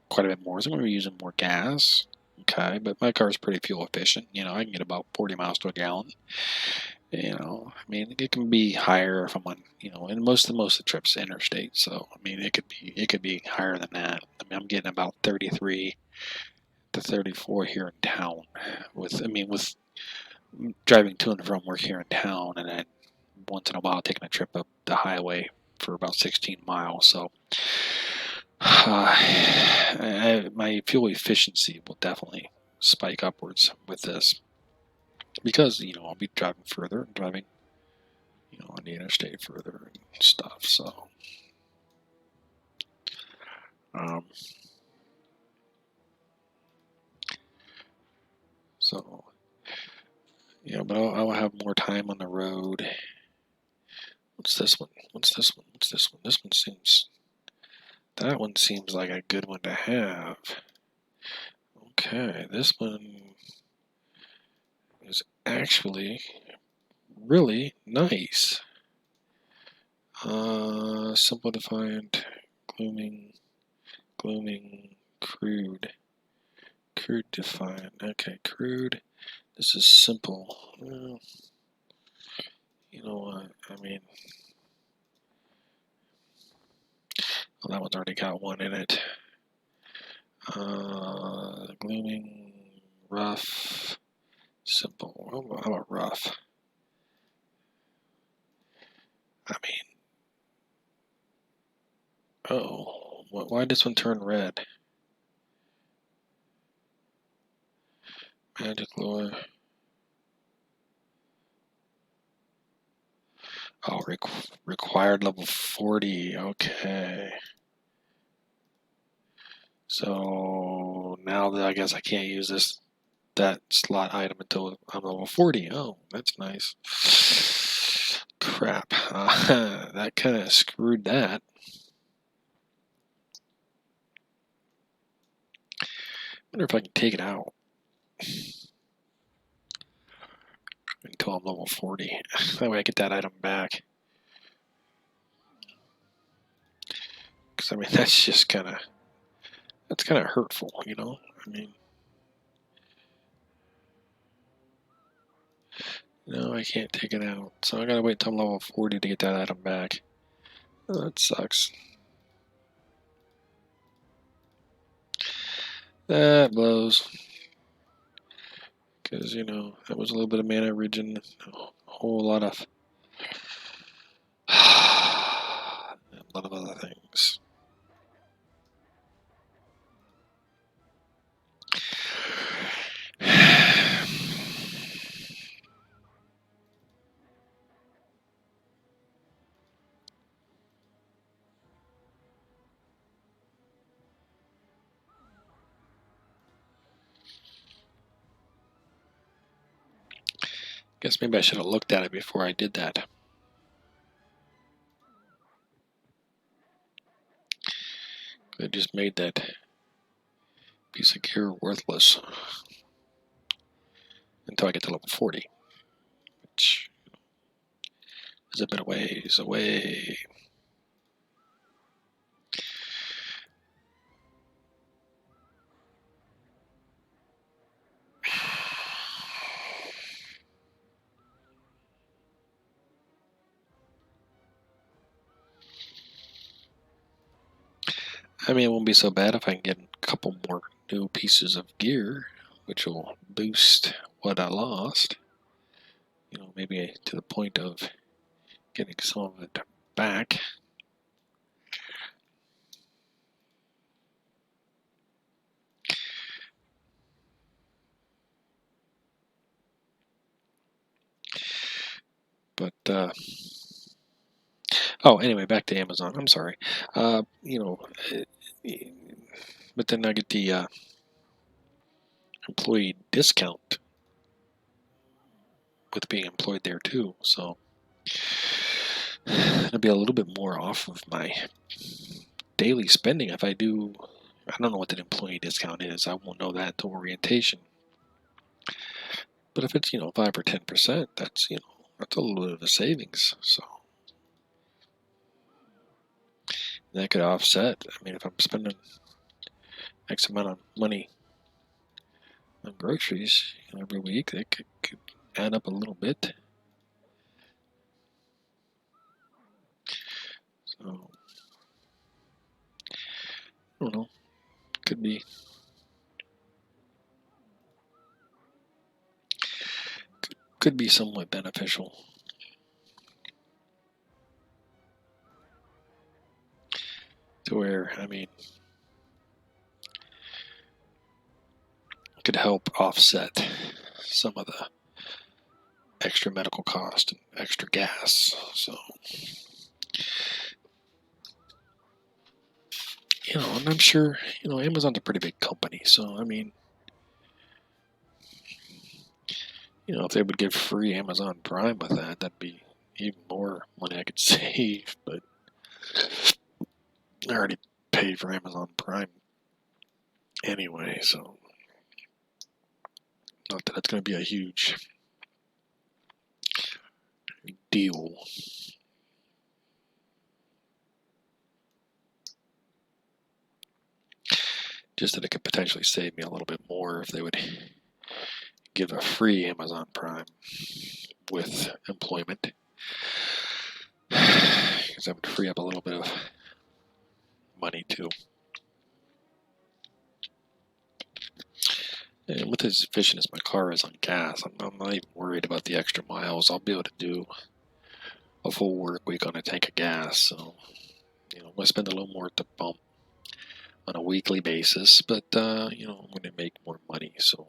quite a bit more, so I'm going to be using more gas. Okay, but my car is pretty fuel efficient. You know, I can get about 40 miles to a gallon. You know, I mean, it can be higher if I'm on, you know, and most of the trips interstate. So, I mean, it could be higher than that. I mean, I'm getting about 33 to 34 here in town. With driving to and from work here in town, and then once in a while taking a trip up the highway for about 16 miles. So, my fuel efficiency will definitely spike upwards with this. Because, you know, I'll be driving further, driving, you know, on the interstate further and stuff, so. So, yeah, but I'll have more time on the road. What's this one? That one seems like a good one to have. Okay, this one is actually really nice. Simple, defined, glooming, crude. Crude defined. Okay, crude. This is simple. Well, you know what? I mean, well, that one's already got one in it. Glooming, rough, simple. How about rough? I mean, oh, why did this one turn red? Magic lore. Oh, required level 40. Okay. So now that I guess I can't use that slot item until I'm level 40. Oh, that's nice. Crap. That kind of screwed that. Wonder if I can take it out until I'm level 40. That way I get that item back. Because, I mean, that's just kind of hurtful, you know? I mean, no, I can't take it out. So I gotta wait till I'm level 40 to get that item back. Oh, that sucks. That blows. Because, you know, that was a little bit of mana regen, a whole lot of other things. Guess maybe I should have looked at it before I did that. They just made that piece of gear worthless until I get to level 40, which is a bit of ways away. I mean, it won't be so bad if I can get a couple more new pieces of gear, which will boost what I lost. You know, maybe to the point of getting some of it back. But, oh, anyway, back to Amazon. I'm sorry. You know, but then I get the employee discount with being employed there too. So it'll be a little bit more off of my daily spending if I do. I don't know what that employee discount is. I won't know that until orientation. But if it's 5 or 10%, that's that's a little bit of a savings. So that could offset. I mean, if I'm spending X amount of money on groceries every week, that could add up a little bit. So I don't know. Could be somewhat beneficial. To where, I mean, could help offset some of the extra medical cost and extra gas. So, and I'm sure, Amazon's a pretty big company. So, I mean, if they would give free Amazon Prime with that, that'd be even more money I could save. But I already paid for Amazon Prime anyway, so not that it's going to be a huge deal. Just that it could potentially save me a little bit more if they would give a free Amazon Prime with employment. Because that would free up a little bit of money too. And with as efficient as my car is on gas, I'm not even worried about the extra miles. I'll be able to do a full work week on a tank of gas. So, I'm going to spend a little more at the pump on a weekly basis, but, I'm going to make more money. So,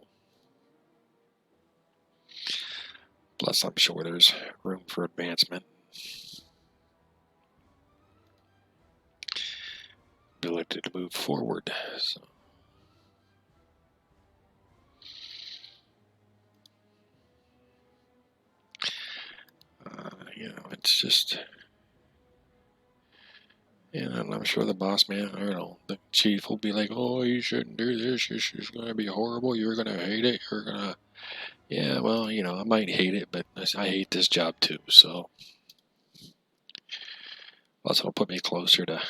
plus, I'm sure there's room for advancement. Ability to move forward. So. It's just, and I'm sure the boss man, the chief will be like, oh, you shouldn't do this. This is going to be horrible. You're going to hate it. You're going to, yeah, well, I might hate it, but I hate this job too. So, plus it'll put me closer to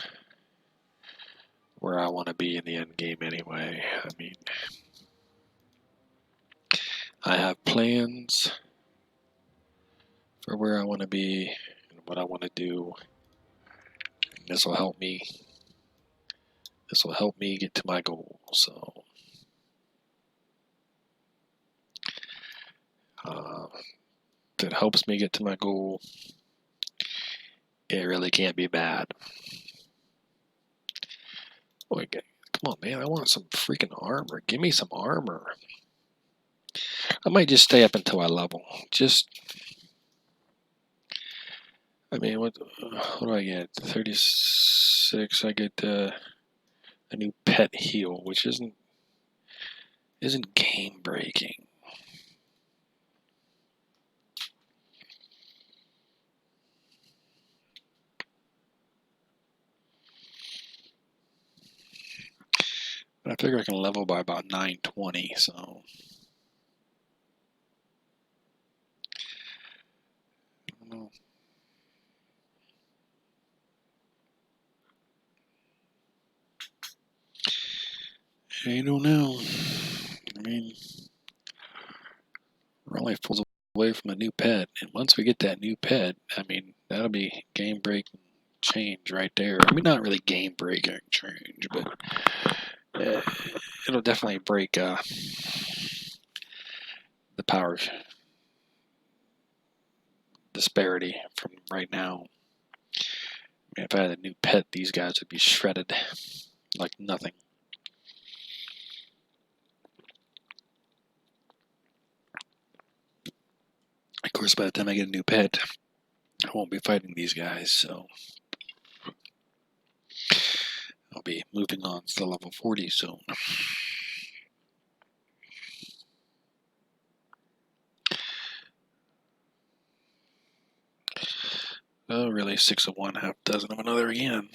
where I want to be in the end game anyway. I mean, I have plans for where I want to be and what I want to do. This will help me. This will help me get to my goal. So, if it helps me get to my goal, it really can't be bad. Oh, come on, man! I want some freaking armor. Give me some armor. I might just stay up until I level. I mean, what do I get? 36. I get a new pet heal, which isn't game breaking. But I figure I can level by about 920, so I don't know. I don't know. I mean, we're only 4 away from a new pet, and once we get that new pet, I mean, that'll be game breaking change right there. I mean, not really game breaking change, but it'll definitely break the power disparity from right now. I mean, if I had a new pet, these guys would be shredded like nothing. Of course, by the time I get a new pet, I won't be fighting these guys, so I'll be moving on to the level 40 zone. Oh, really, 6 of one, half dozen of another again.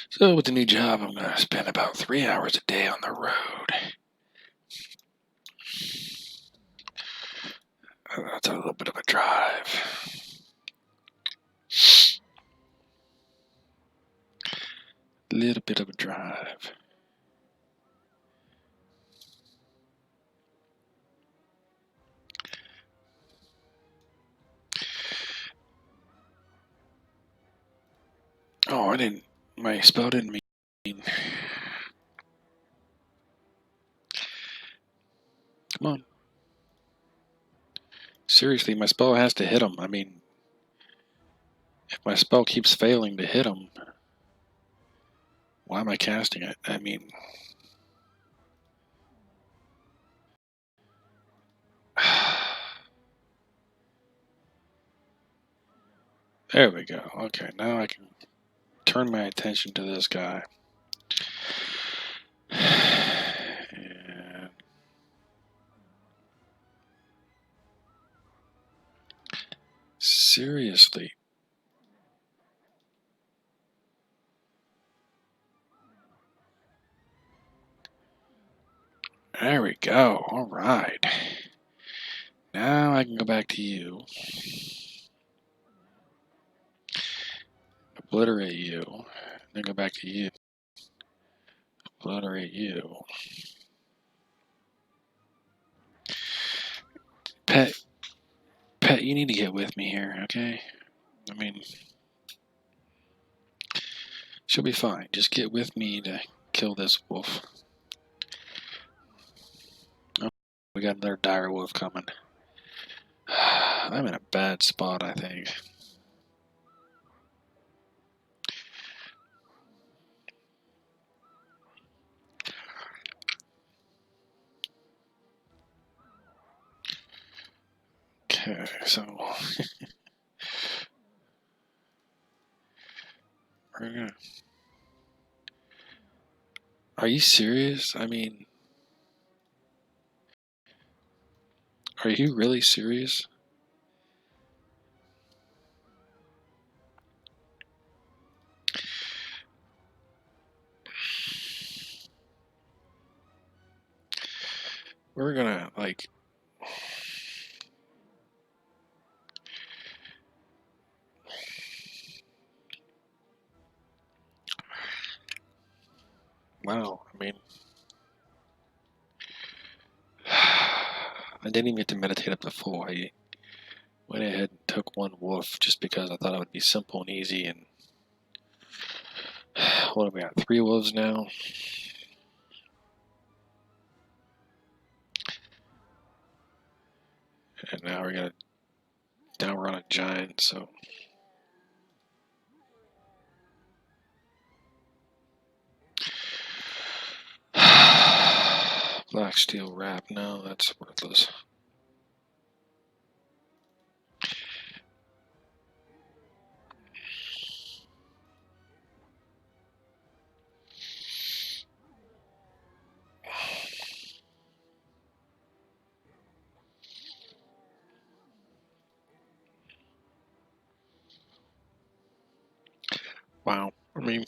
So with the new job, I'm going to spend about 3 hours a day on the road. That's a little bit of a drive. Little bit of a drive. Oh, I didn't. My spell didn't mean. Come on. Seriously, my spell has to hit him. I mean, if my spell keeps failing to hit him, why am I casting it? I mean, there we go. Okay, now I can turn my attention to this guy. And seriously. There we go. All right. Now I can go back to you. Obliterate you. Then go back to you. Obliterate you. Pet, you need to get with me here, okay? I mean, she'll be fine. Just get with me to kill this wolf. Oh, we got another dire wolf coming. I'm in a bad spot, I think. Okay, so we're gonna. Are you serious? I mean, are you really serious? We're gonna, like. Wow, I mean. I didn't even get to meditate up to full. I went ahead and took one wolf just because I thought it would be simple and easy. And what have we got? 3 wolves now. And now we're on a giant. So black steel wrap. No, that's worthless. Wow. I mean,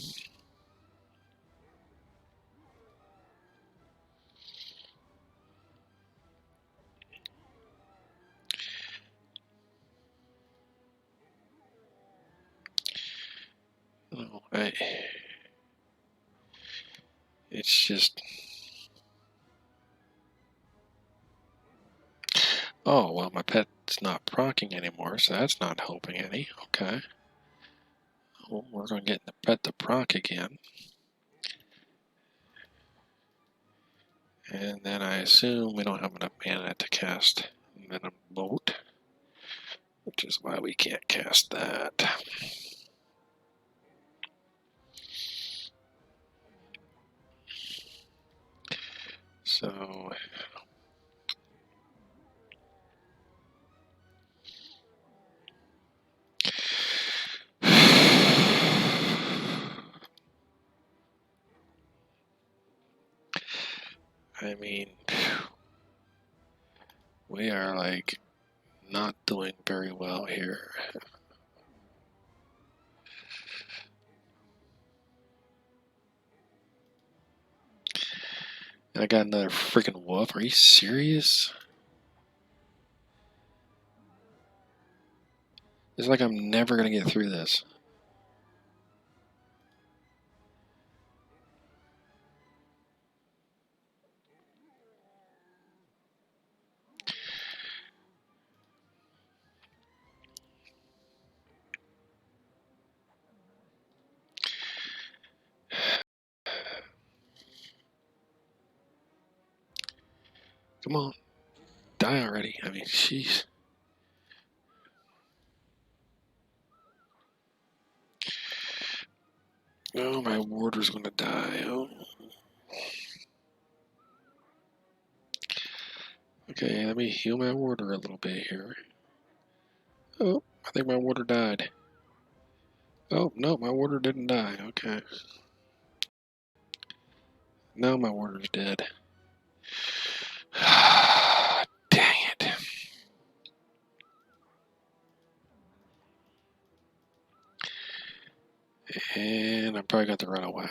oh, it's just. Oh, well, my pet's not procking anymore, so that's not helping any. Okay. Well, we're going to get the pet to proc again. And then I assume we don't have enough mana to cast Venom Bolt, which is why we can't cast that. So, I mean, we are like not doing very well here. And I got another freaking wolf. Are you serious? It's like I'm never gonna get through this. Come on, die already. I mean, jeez. Oh, my warder's gonna die. Oh. Okay, let me heal my warder a little bit here. Oh, I think my warder died. Oh, no, my warder didn't die. Okay. Now my warder's dead. Dang it. And I probably got to run away.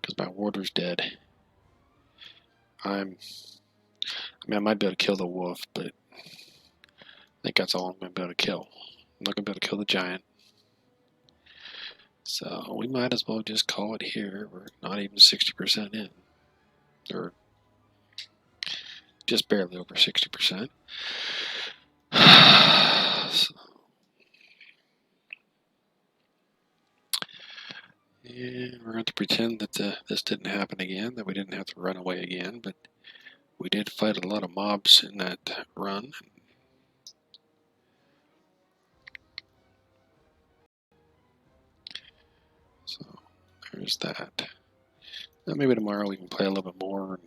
Because my warder's dead. I mean, I might be able to kill the wolf, but I think that's all I'm going to be able to kill. I'm not going to be able to kill the giant. So we might as well just call it here. We're not even 60% in. Or just barely over 60%. So, and we're going to pretend that this didn't happen again, that we didn't have to run away again, but we did fight a lot of mobs in that run. So there's that. Now maybe tomorrow we can play a little bit more and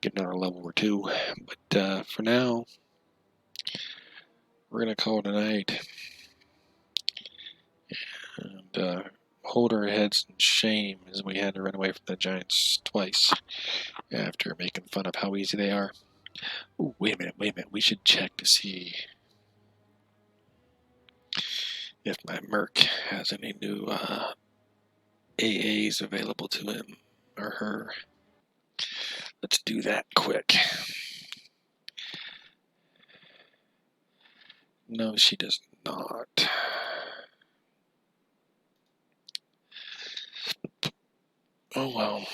get another level or two. But for now, we're going to call it a night. And hold our heads in shame as we had to run away from the giants twice after making fun of how easy they are. Ooh, wait a minute. We should check to see if my Merc has any new AAs available to him or her. Let's do that quick. No, she does not. Oh well.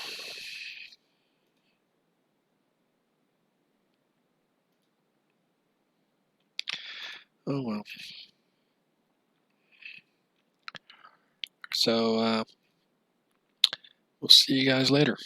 Oh well. So, we'll see you guys later.